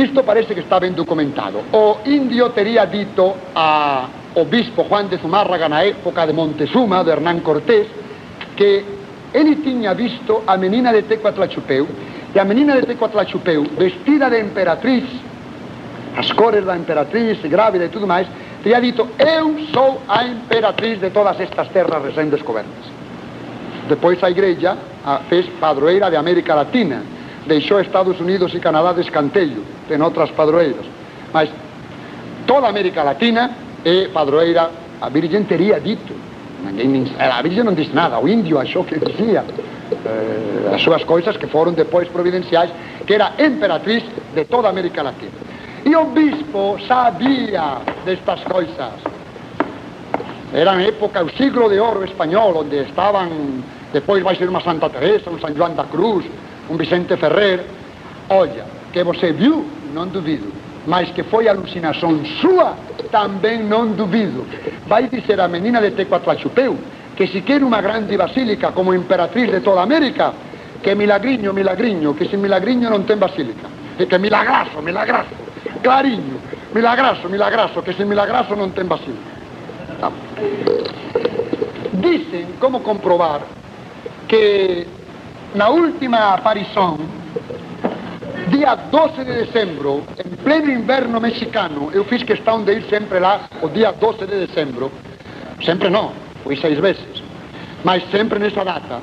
S1: isto parece que está ben documentado. O indio tería dito ao bispo Juan de Zumárraga na época de Montezuma, de Hernán Cortés, que ele tiña visto a menina de Tecuatlachupeu, e a menina de Tecuatlachupeu, vestida de emperatriz, as cores da emperatriz, grávida e tudo máis, tería dito, eu sou a emperatriz de todas estas terras recén descobertas. Depois a igreja fez padroeira de América Latina, deixou Estados Unidos e Canadá de escantello, ten outras padroeiras, mas toda América Latina é padroeira. A Virgen tería dito, a Virgen non diz nada, o indio achou que dicía as súas coisas que foron depois providenciais, que era emperatriz de toda América Latina. E o bispo sabía destas coisas. Era na época, o siglo de oro español, onde estaban, depois vai ser unha Santa Teresa, un San Joan da Cruz, un Vicente Ferrer. Olla, que você viu, non duvido, mas que foi alucinación súa, tamén non duvido. Vai dizer a menina de Tecuatlachupeu que se quere unha grande basílica como emperatriz de toda América, que milagriño, que sin milagriño non ten basílica, e que milagrazo, clariño, milagrazo, que sin milagrazo non ten basílica. Dicen como comprobar que na última aparición, día 12 de decembro, en pleno inverno mexicano, eu fiz questão de ir sempre lá o día 12 de decembro, sempre non, fui 6 veces, mas sempre nesa data,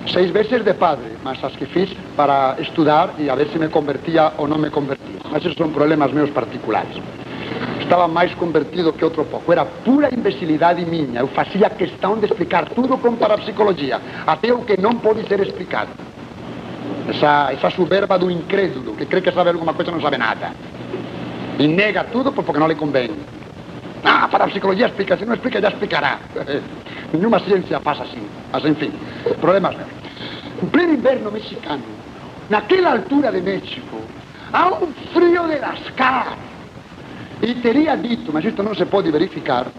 S1: 6 veces de padre, mas as que fiz para estudar e a ver se me convertía ou non me convertía, mas esos son problemas meus particulares. Estaba máis convertido que outro pouco, era pura imbecilidade miña, eu facía questão de explicar tudo con parapsicologia, até o que non pode ser explicado. Esa soberba do incrédulo, que cree que sabe alguma coisa e non sabe nada, e nega tudo porque non le convén. Parapsicologia explica, se non explica, ya explicará. Nenhuma ciencia pasa así. Mas, enfim, problemas meus. En pleno inverno mexicano, naquela altura de México, há un frío de lascar. E teria dito, mas isto non se pode verificar,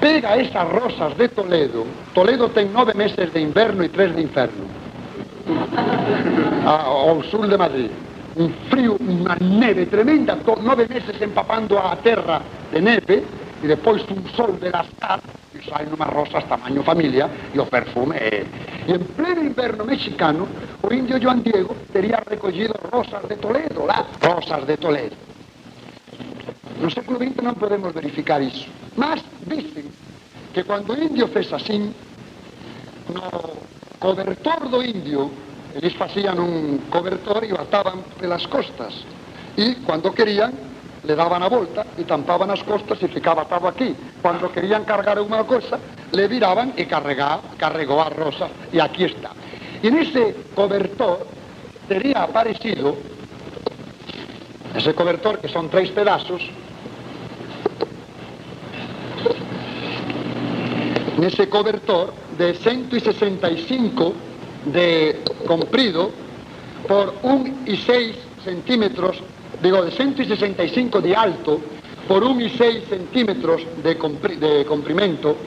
S1: pega esas rosas de Toledo. Toledo ten 9 meses de inverno e 3 de inferno. Ao sur de Madrid. Un frío, unha neve tremenda, 9 meses empapando a terra de neve, e depois un sol de lascar, e saen unhas rosas tamaño familia, e o perfume é... E en pleno inverno mexicano, o indio Joan Diego teria recollido rosas de Toledo, lá, rosas de Toledo. No século XX non podemos verificar iso, mas dicen que cando o indio fez así, no cobertor do indio, eles facían un cobertor e o ataban pelas costas, e cando querían le daban a volta e tampaban as costas e ficaba atado aquí. Cando querían cargar unha cosa, le viraban e carregou as rosas, e aquí está. E nese cobertor teria aparecido, ese cobertor que son 3 pedazos, nese cobertor de 165 de comprido por 1,6 centímetros, digo, de 165 de alto por 1,6 centímetros de comprimento,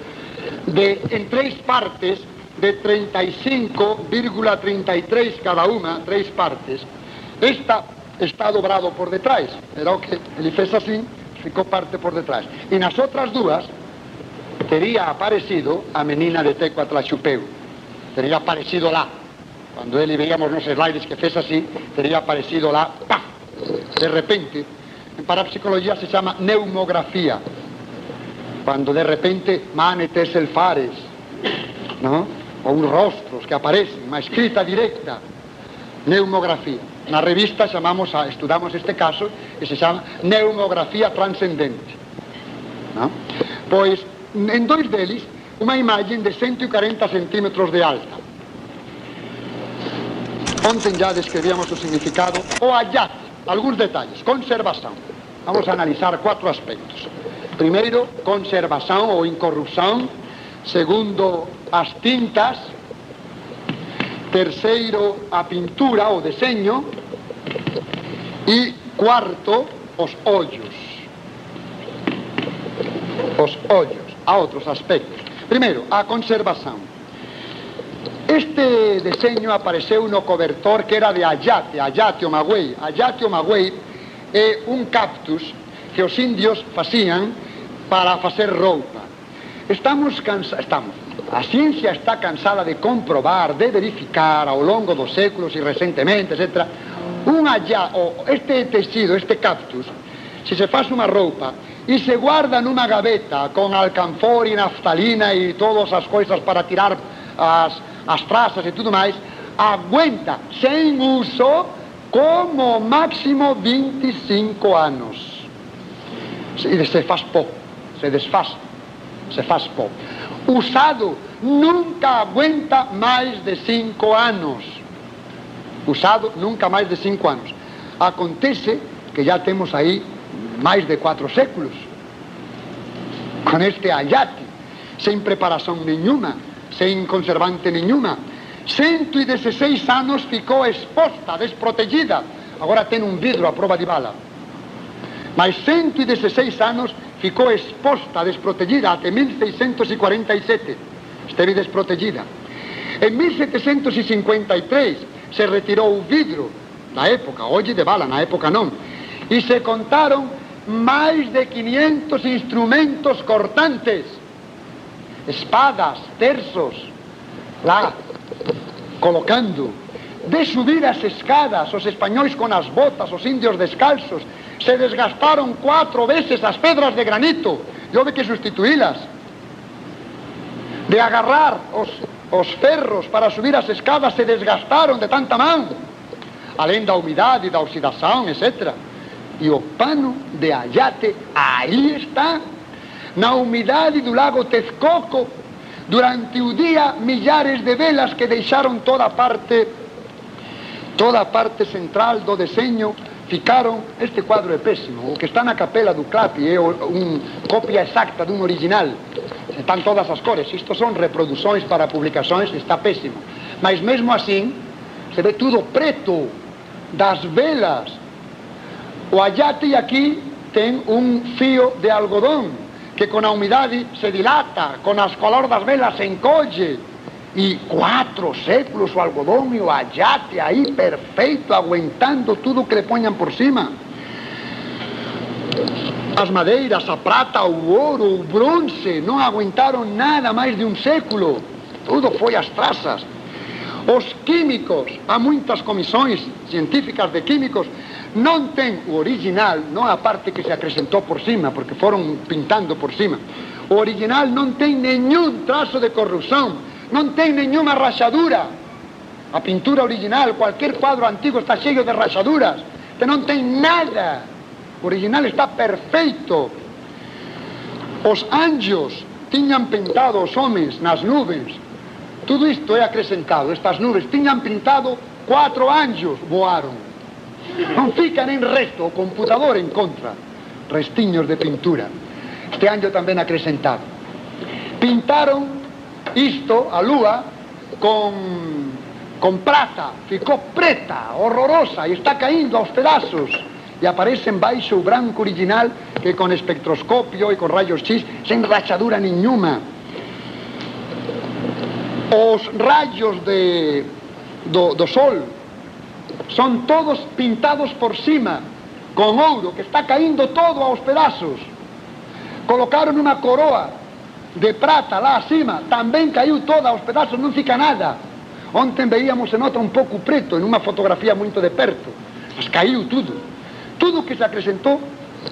S1: en 3 partes de 35,33 cada unha, 3 partes. Esta está dobrado por detrás, era o que ele fez así, ficou parte por detrás. E nas outras dúas teria aparecido a menina de Tecuatlaxupeu, teria aparecido lá. Cando ele veíamos nos slides que fez así, teria aparecido lá, ¡pam!, de repente. En parapsicología se chama neumografía, cando de repente manetes elfares, ¿no?, ou uns rostros que aparecen, unha escrita directa, neumografía. Na revista estudamos este caso e se chama neumografía transcendente, ¿no? Pois, en 2 deles, unha imagen de 140 centímetros de alta. Ontem ya describíamos o significado, o hallazgo, algúns detalles. Conservación. Vamos a analizar 4 aspectos. Primeiro, conservación ou incorrupción. Segundo, as tintas. Terceiro, a pintura, o deseño. E cuarto, os ollos. Os ollos. A outros aspectos. Primeiro, a conservación. Este deseño apareceu no cobertor que era de ayate, ayate o maguey. Ayate o maguey é un cactus que os indios facían para facer roupa. A ciencia está cansada de comprobar, de verificar ao longo dos séculos e recentemente, etc. Este tecido, este cactus, se se faz unha roupa e se guarda nunha gaveta con alcanfor e naftalina e todas as coisas para tirar as trazas e tudo máis, aguenta sen uso como máximo 25 anos. E se faz pó, se desfaz, se faz pó. Usado nunca aguenta máis de 5 anos. Usado nunca máis de 5 anos. Acontece que ya temos aí máis de 4 séculos con este ayate, sen preparación nenhuma, sen conservante nenhuma. 116 anos ficou exposta, desprotegida. Agora ten un vidro a prova de bala. Mas 116 anos ficou exposta, desprotegida, até 1647. Esteve desprotegida. En 1753 se retirou o vidro na época, hoxe de bala, na época non. E se contaron máis de 500 instrumentos cortantes, espadas, terços, lá, colocando. De subir as escadas, os españois con as botas, os indios descalzos, se desgastaron 4 veces as pedras de granito, e houve que sustituílas. De agarrar os ferros para subir as escadas, se desgastaron de tanta man, alén da umidade, da oxidación, etc. E o pano de ayate, aí está, na umidade do lago Texcoco. Durante o día, millares de velas que deixaron toda a parte central do deseño, ficaron. Este cuadro é pésimo, o que está na capela do Clapi é unha copia exacta dun original. están todas as cores. Isto son reproduções para publicações, está péssimo. Mas mesmo assim, se ve tudo preto, das velas. O ayate aquí ten un fío de algodón que con a humidade se dilata, con as color das velas se encolle, e 4 séculos o algodón e o ayate aí perfeito, aguentando tudo que le poñan por cima. As madeiras, a prata, o ouro, o bronce non aguentaron nada máis de un século, tudo foi as trazas. Os químicos, há moitas comisións científicas de químicos, non ten o original, non a parte que se acrescentou por cima, porque foron pintando por cima. O original non ten neñún trazo de corrupción, non ten neñuma rachadura. A pintura original, cualquier cuadro antigo está cheio de rachaduras, que non ten nada. O original está perfeito. Os anjos tiñan pintado os homes nas nubes. Tudo isto é acrescentado. Estas nubes tiñan pintado 4 anjos, voaron. Non fica nen resto, o computador en contra. Restiños de pintura. Este anjo tamén acrescentado. Pintaron isto, a lúa, con prata. Ficou preta, horrorosa, e está caindo aos pedazos. E aparece en baixo o branco original, que con espectroscopio e con rayos X, sen rachadura niñuma. Os rayos do sol son todos pintados por cima, con ouro, que está caindo todo aos pedazos. Colocaron unha coroa de prata lá acima, tamén caiu toda aos pedazos, non fica nada. Ontem veíamos, se nota un pouco preto, en unha fotografía moito de perto, mas caiu tudo. Tudo que se acrescentou,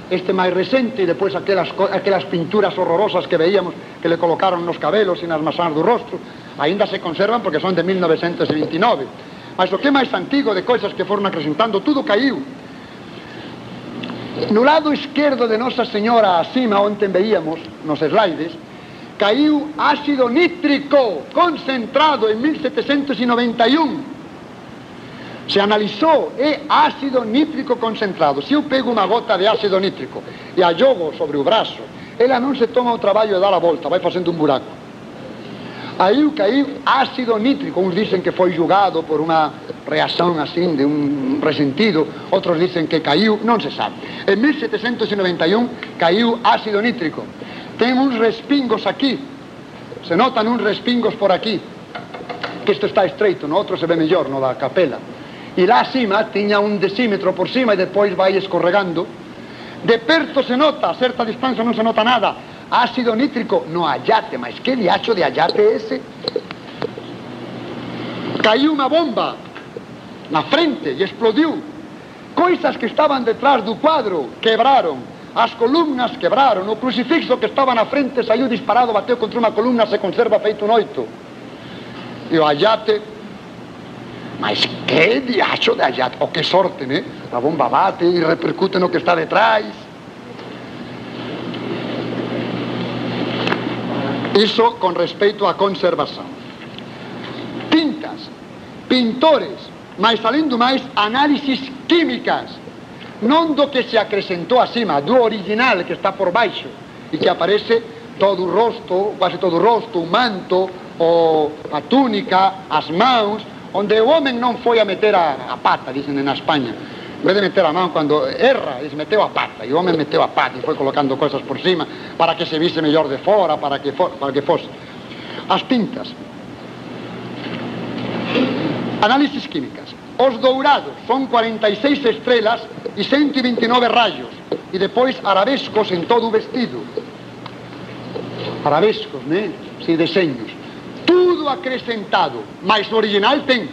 S1: este máis recente, e depois aquelas pinturas horrorosas que veíamos, que le colocaron nos cabelos e nas masás do rostro, aínda se conservan porque son de 1929. Mas o que é máis antigo de coisas que foron acrescentando, tudo caiu. No lado esquerdo de Nosa Señora, acima, onde veíamos, nos slides, caiu ácido nítrico concentrado en 1791. Se analizou, é ácido nítrico concentrado. Se eu pego unha gota de ácido nítrico e a jogo sobre o brazo, ela non se toma o traballo de dar a volta, vai facendo un buraco. Aí caiu ácido nítrico. Uns dicen que foi jugado por unha reacción así de un resentido, outros dicen que caiu, non se sabe. En 1791 caiu ácido nítrico. Ten uns respingos aquí, se notan uns respingos por aquí, que isto está estreito, no outro se ve mellor, no da capela. E lá acima tiña un decímetro por cima e depois vai escorregando. De perto se nota, a certa distancia non se nota nada. Ácido nítrico no ayate, mas que diacho de ayate ese? Caiu unha bomba na frente e explodiu. Coisas que estaban detrás do cuadro quebraron, as columnas quebraron, o crucifixo que estaba na frente saiu disparado, bateu contra unha columna, se conserva feito un oito. E o ayate, mas que diacho de ayate, o que sorte, né? A bomba bate e repercute no que está detrás. Iso con respecto á conservación. Tintas, pintores, mais além do máis, análisis químicas, non do que se acrescentou acima, do original que está por baixo e que aparece todo o rosto, quase todo o rosto, o manto, a túnica, as mãos, onde o homem non foi a meter a pata, dicen na España. En vez de meter a mão, cando erra, eles meteu a pata, e o homem meteu a pata e foi colocando coisas por cima para que se vise mellor de fora, para que fosse. As tintas. Análisis químicas. Os dourados son 46 estrelas e 129 rayos, e depois arabescos en todo o vestido. Arabescos, né? Si, deseños. Tudo acrescentado, mas o original ten.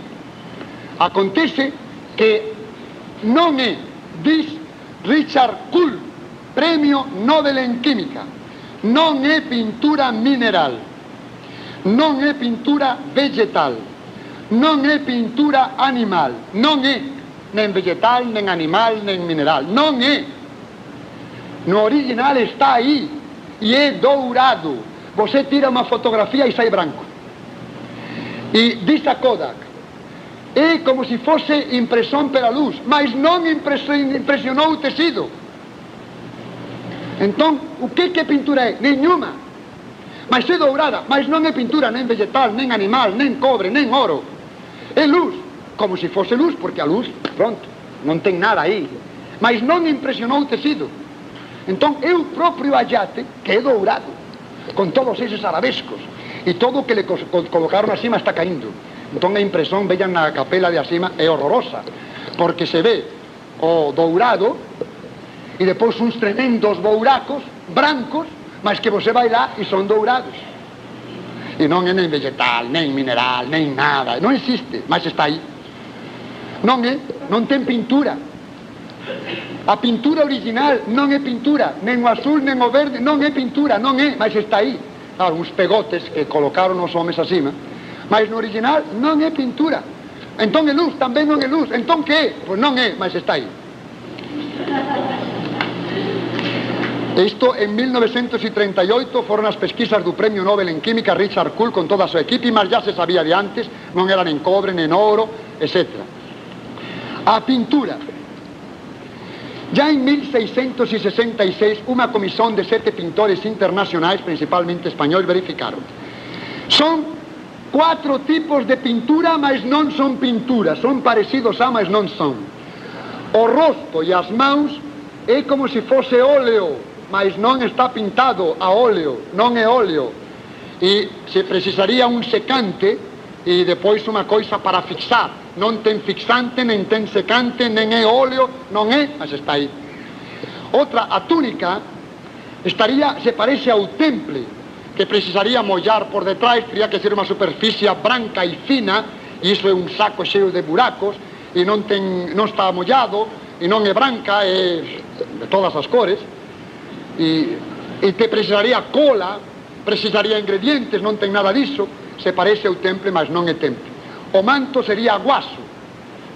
S1: Acontece que non é, diz Richard Kuhl, Premio Nobel en Química, non é pintura mineral, non é pintura vegetal, non é pintura animal, non é nen vegetal, nen animal, nen mineral, non é. No original está aí e é dourado. Você tira unha fotografía e sai branco. E diz a Kodak, é como se fose impresión pela luz, mas non impresionou o tecido. Entón, o que pintura é? Nenhuma. mas é dourada, mas non é pintura nen vegetal, nen animal, nen cobre, nen oro. É luz, como se fose luz, porque a luz, pronto, non ten nada aí, mas non impresionou o tecido. Entón é o propio allate que é dourado, con todos eses arabescos, e todo o que le colocaron acima está caindo. Entón a impresión, vean na capela de acima, é horrorosa, porque se ve o dourado e depois uns tremendos bouracos brancos, mas que você vai lá e son dourados. E non é nen vegetal, nen mineral, nen nada, non existe, mas está aí. Non é, non ten pintura. A pintura original non é pintura, nen o azul, nen o verde, non é pintura, non é, mas está aí. Claro, uns pegotes que colocaron os homes acima, mas no original non é pintura. Entón é luz, tamén non é luz. Entón que é? Pois non é, mas está aí. Isto en 1938 foron as pesquisas do Premio Nobel en Química Richard Kuhl con toda a súa equipe, mas já se sabía de antes, non era nen cobre, nen ouro, etc. A pintura. Ya en 1666 unha comisión de 7 pintores internacionais, principalmente españoles, verificaron. Son 4 tipos de pintura, mas non son pintura, son parecidos a, mas non son. O rosto e as mãos é como se fose óleo, mas non está pintado a óleo, non é óleo. E se precisaría un secante e depois unha coisa para fixar. Non ten fixante, nen ten secante, nen é óleo, non é, mas está aí. Outra, a túnica se parece ao temple, que precisaría mollar por detrás, teria que ser unha superficie branca e fina, e iso é un saco cheo de buracos, e non está mollado, e non é branca, é de todas as cores, e te precisaría cola, precisaría ingredientes, non ten nada diso, se parece ao temple, mas non é temple. O manto sería aguaso,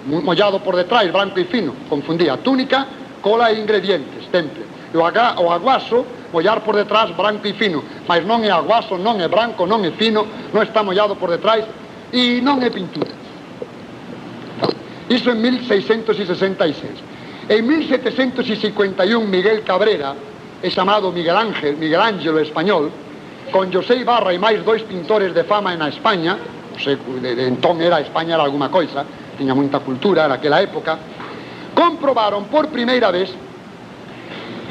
S1: mollado por detrás, branco e fino, confundía túnica, cola e ingredientes, temple. E o aguaso, mollar por detrás, branco e fino, mas non é aguaso, non é branco, non é fino, non está mollado por detrás e non é pintura. Iso en 1666. En 1751 Miguel Cabrera, é chamado Miguel Ángelo español, con José Ibarra e máis 2 pintores de fama na España, entón España era alguma coisa, tiña moita cultura naquela época, comprobaron por primeira vez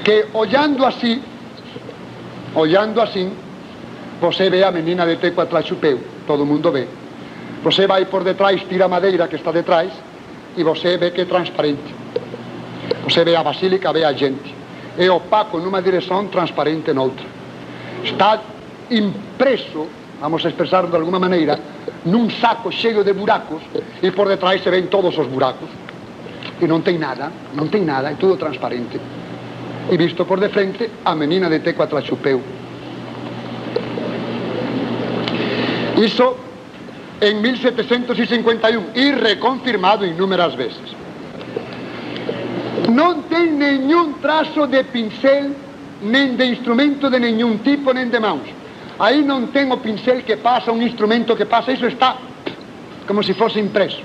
S1: que ollando así, você ve a menina de Tecuatlaxupeu, todo o mundo ve. Você vai por detrás, tira a madeira que está detrás, e você ve que é transparente. Você ve a basílica, ve a gente. É opaco numa direção, transparente noutra. Está impreso, vamos a expresar de alguma maneira, num saco cheio de buracos, e por detrás se ven todos os buracos. E non ten nada, é tudo transparente. E visto por de frente, a menina de Tecuatlaxupeu. Iso en 1751, e reconfirmado inúmeras veces. Non ten neñún trazo de pincel, nen de instrumento de neñún tipo, nen de mãos. Aí non ten o pincel que pasa, un instrumento que pasa, iso está como se fose impreso,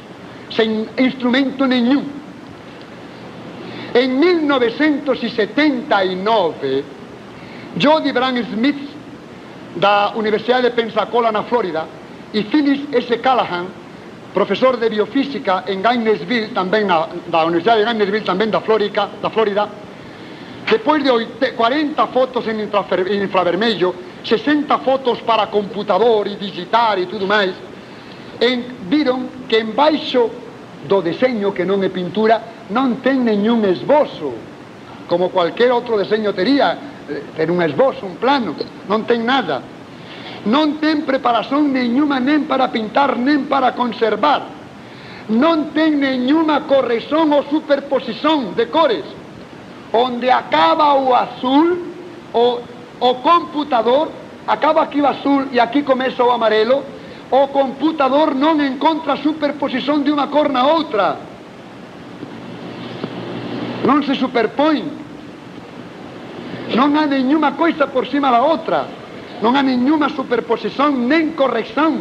S1: sen instrumento neñún. En 1979, Jody Brand Smith, da Universidade de Pensacola, na Flórida, e Phyllis S. Callahan, profesor de biofísica en Gainesville, tamén da Universidade de Gainesville, tamén da Flórida, depois de 40 fotos en infravermello, 60 fotos para computador e digitar e tudo máis, viron que embaixo do deseño, que non é pintura, non ten neñún esbozo, como cualquier outro deseño tería, ter un esbozo, un plano, non ten nada. Non ten preparación neñuma nen para pintar, nen para conservar. Non ten neñuma corrección ou superposición de cores. Onde acaba o azul, o computador, acaba aquí o azul e aquí comeza o amarelo, o computador non encontra superposición de unha cor na outra. Non se superpõe. Non há neñuma coisa por cima da outra. Non há nenhuma superposición nem corrección.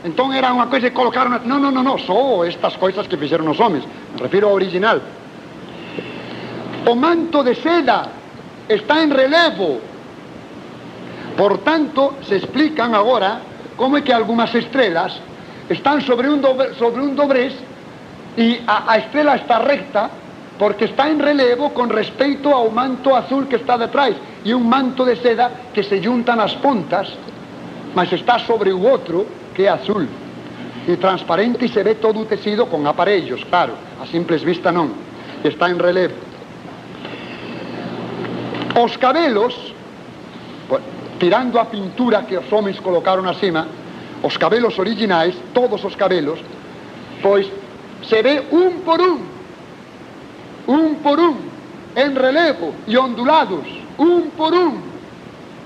S1: Entón era unha coisa que colocaron... Non, só estas coisas que fixeron os homens. Me refiro ao original. O manto de seda está en relevo. Por tanto, se explican agora como é que algunhas estrelas están sobre un dobrés e a estrela está recta porque está en relevo con respecto ao manto azul que está detrás e un manto de seda que se juntan as pontas, mas está sobre o outro que é azul e transparente e se ve todo o tecido con aparellos, claro, a simples vista non, está en relevo. Os cabelos, tirando a pintura que os homens colocaron acima, os cabelos originais, todos os cabelos, pois se ve un por un, en relevo e ondulados, un por un.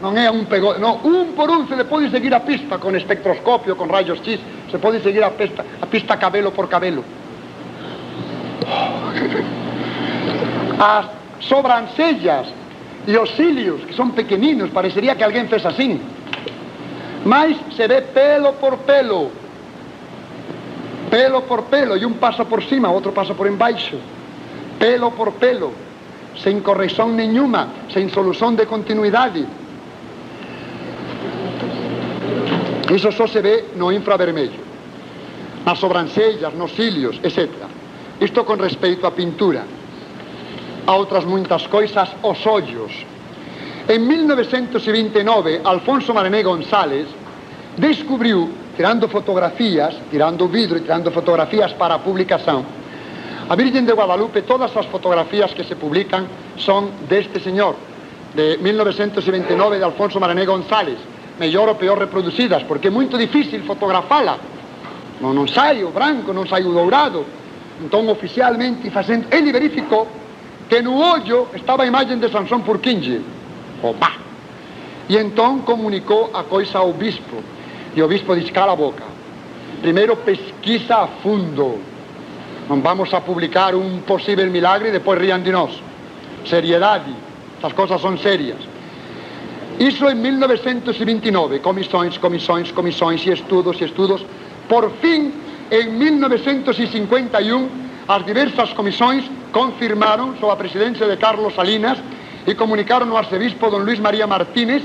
S1: Non é un pego, non, un por un se le pode seguir a pista con espectroscopio, con rayos X, se pode seguir a pista cabelo por cabelo. As sobrancellas e os cilios, que son pequeninos, parecería que alguén fez así, mas se ve pelo por pelo, e un pasa por cima, outro pasa por embaixo, pelo por pelo, sen corrección nenhuma, sen solución de continuidade. Iso só se ve no infravermello, nas sobrancellas, nos cilios, etc. Isto con respecto á pintura. A outras moitas coisas, os ollos. En 1929, Alfonso Marené González descubriu, tirando fotografías, tirando vidro e tirando fotografías para a publicación, a Virgen de Guadalupe. Todas as fotografías que se publican son deste señor, de 1929, de Alfonso Marené González, mellor ou peor reproducidas, porque é moito difícil fotografala, non sai o branco, non sai o dourado. Entón, oficialmente, ele verificou que no ollo estaba a imagen de Sansón Purkinje. Opa! E entón comunicou a coisa ao bispo, e o bispo diz: cala a boca, primeiro pesquisa a fundo, non vamos a publicar un posible milagre e depois rían de nós. Seriedade, estas cosas son serias. Iso en 1929, comisións e estudos. Por fin, en 1951, as diversas comisións confirmaron, sob a presidencia de Carlos Salinas, e comunicaron ao arcebispo don Luis María Martínez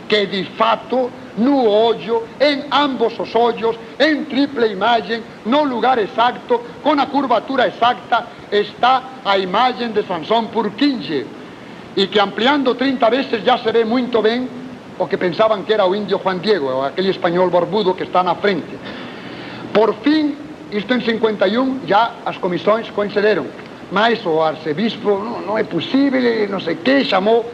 S1: que, de fato, no ollo, en ambos os ollos, en triple imagen, no lugar exacto, con a curvatura exacta, está a imagen de Sansón Purkinje, e que ampliando 30 veces ya se ve moito ben o que pensaban que era o indio Juan Diego, aquel español barbudo que está na frente. Por fin, isto en 51, ya as comisións coincideron, mas o arcebispo non é posible, non sei que, chamou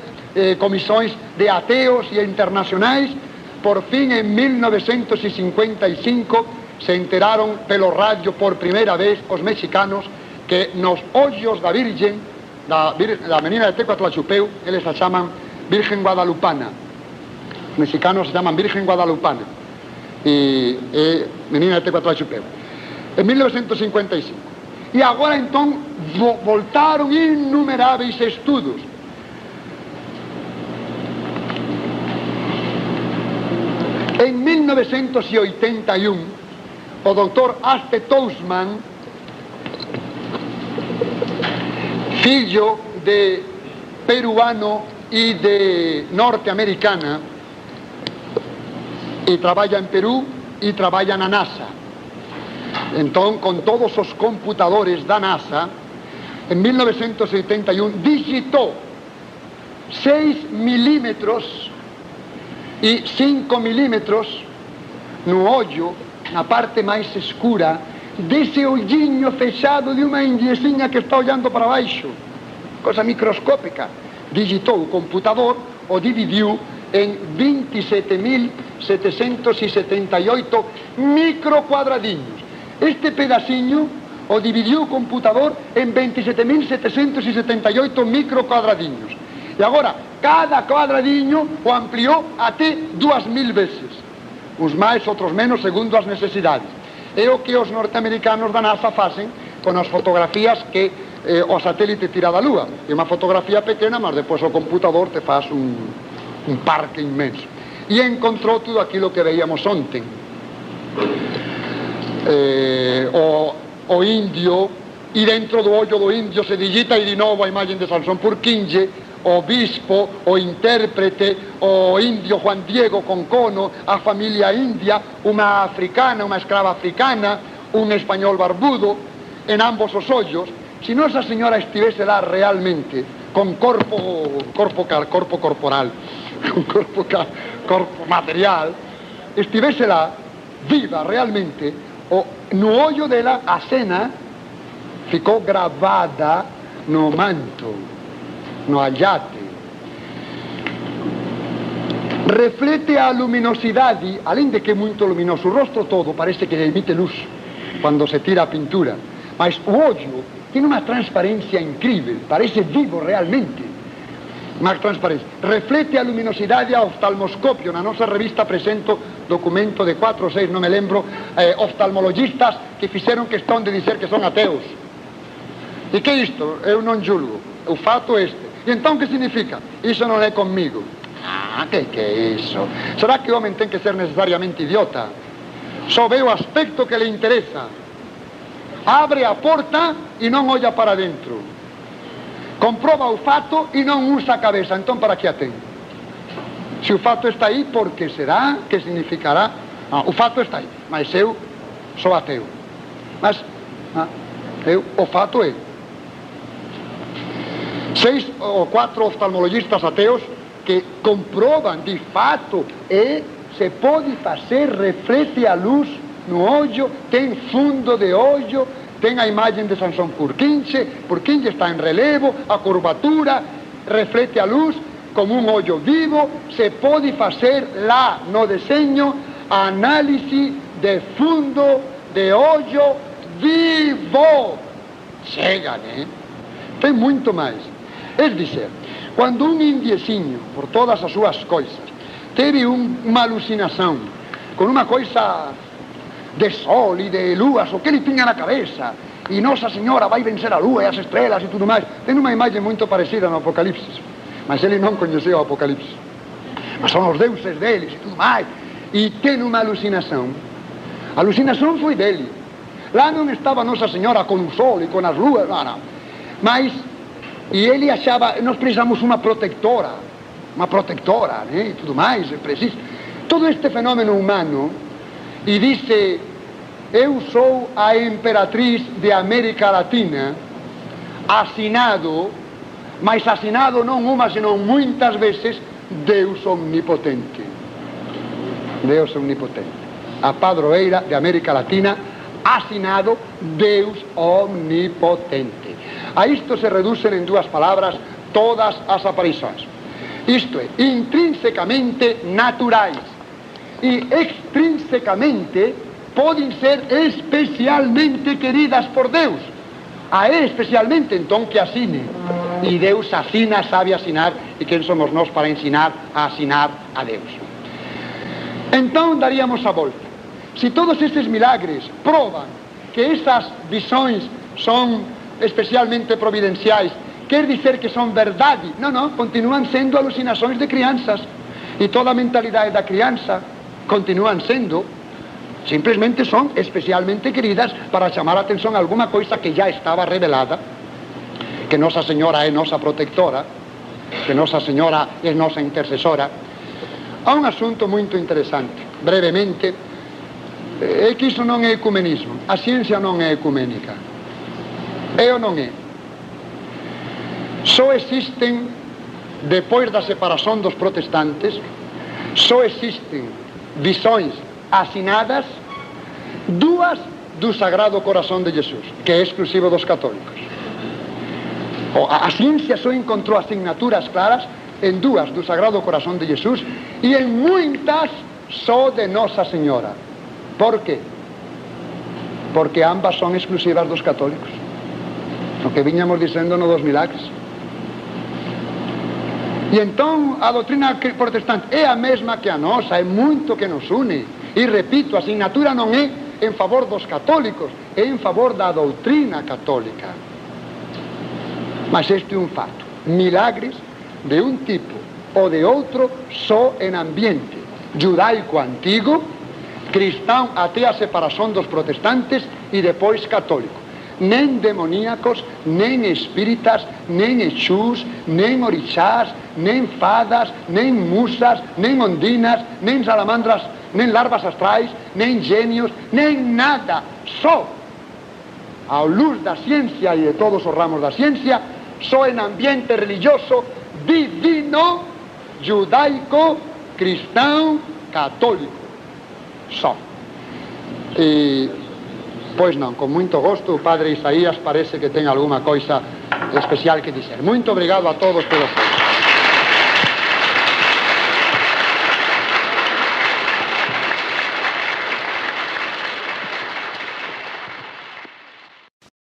S1: comisións de ateos e internacionais. Por fin, en 1955, se enteraron pelo radio por primeira vez os mexicanos que nos ollos da Virgen, da menina de Tecuatlachupeu, eles a chaman Virgen Guadalupana. Os mexicanos se chaman Virgen Guadalupana e menina de Tecuatlachupeu. En 1955. E agora entón voltaron innumeráveis estudos. En 1981, o doutor Aste Tousman, fillo de peruano e de norteamericana, e traballa en Perú e traballa na NASA. Entón, con todos os computadores da NASA, en 1971 digitou 6 milímetros e 5 milímetros no ollo, na parte máis escura dese olliño fechado de unha indieciña que está ollando para baixo, cosa microscópica. Digitou o computador, o dividiu en 27.778 microcuadradiños. Este pedaciño o dividiu o computador en 27.778 microcuadradiños. E agora, cada cuadradiño o ampliou até 2.000 veces. Uns máis, outros menos, segundo as necesidades. É o que os norteamericanos da NASA facen con as fotografías que o satélite tira da Lúa. É unha fotografía pequena, mas depois o computador te faz un parque inmenso. E encontrou tudo aquilo que veíamos ontem. O indio, e dentro do ollo do indio se digita e de novo a imagen de Sansón Purkinje, o bispo, o intérprete, o indio Juan Diego Concono, a familia india, unha africana, unha escrava africana, un español barbudo, en ambos os ollos. Se Nosa Señora estivese lá realmente, con corpo corporal, con corpo material, estivese lá, viva realmente, no ollo dela a cena ficou gravada no manto, no allate. Reflete a luminosidade, além de que é muito luminoso, o rosto todo parece que emite luz quando se tira a pintura, mas o ollo tem uma transparência incrível, parece vivo realmente. Uma transparência. Reflete a luminosidade a oftalmoscopio. Na nosa revista presento documento de 4 ou 6, non me lembro, oftalmologistas que fixeron questão de dizer que son ateus. E que é isto? Eu non julgo. O fato é este. E entón que significa? Iso non é comigo. Que é iso? Será que o homem ten que ser necesariamente idiota? Só ve o aspecto que le interesa. Abre a porta e non olla para dentro. Comproba o fato e non usa a cabeza. Entón, para que a ten? Se o fato está aí, por que será? Que significará? O fato está aí, mas eu sou ateu. Mas o fato é 6 ou 4 oftalmologistas ateus que comproban de fato e se pode facer, reflete a luz no ollo, ten fundo de ollo, ten a imagen de Sansón Purkinje está en relevo, a curvatura, reflete a luz como un ollo vivo, se pode facer lá no deseño a análise de fundo de ollo vivo. Chega, né? Tem muito mais. É dizer, quando um indiecinho, por todas as suas coisas, teve uma alucinação com uma coisa de sol e de luas, o que ele tinha na cabeça, e Nossa Senhora vai vencer a lua e as estrelas e tudo mais. Tem uma imagem muito parecida no Apocalipse, mas ele não conheceu o Apocalipse. Mas são os deuses deles e tudo mais. E tem uma alucinação. A alucinação foi dele. Lá não estava Nossa Senhora com o sol e com as luas, não. Mas, e ele achava, nós precisamos uma protetora, né, e tudo mais, é preciso. Todo este fenômeno humano. E disse, eu sou a imperatriz de América Latina, assinado, mas assinado não uma, senão muitas vezes, Deus Omnipotente. Deus Omnipotente. A padroeira de América Latina, assinado Deus Omnipotente. A isto se reducen en 2 palavras todas as aparições. Isto é, intrinsecamente naturais. E extrinsecamente podem ser especialmente queridas por Deus. Especialmente, então, que assine. E Deus assina, sabe assinar, e quem somos nós para ensinar a assinar a Deus? Então, daríamos a volta. Se todos estes milagres provam que essas visões são especialmente providenciais, quer dizer que são verdade? Não, continuam sendo alucinações de crianças. E toda a mentalidade da criança continuam sendo, simplesmente são especialmente queridas para chamar a atenção a alguma coisa que já estava revelada, que Nossa Senhora é nossa protetora, que Nossa Senhora é nossa intercessora. Há um assunto muito interessante, brevemente, é que isso não é ecumenismo, a ciência não é ecumênica, é ou não é? Só existem, depois da separação dos protestantes, só existem visões assinadas, 2 do Sagrado Coração de Jesus, que é exclusivo dos católicos. A ciência só encontrou assinaturas claras em 2 do Sagrado Coração de Jesus e em muitas só de Nossa Senhora. Por quê? Porque ambas são exclusivas dos católicos. O que vinhamos dizendo no dos milagres. E então a doutrina protestante é a mesma que a nossa, é muito que nos une. E repito, a assinatura não é em favor dos católicos, é em favor da doutrina católica. Mas este é um fato. Milagres de um tipo ou de outro só em ambiente judaico antigo, cristão até a separação dos protestantes e depois católico. nen demoníacos, nen espíritas, nen exús, nen orixás, nen fadas, nen musas, nen ondinas, nen salamandras, nen larvas astrais, nen genios, nen nada. Só, ao luz da ciencia e de todos os ramos da ciencia, só en ambiente religioso, divino, judaico, cristão, católico. Só. E, pois non, con moito gosto, o Padre Isaías parece que ten alguma coisa especial que dizer. Muito obrigado a todos pelo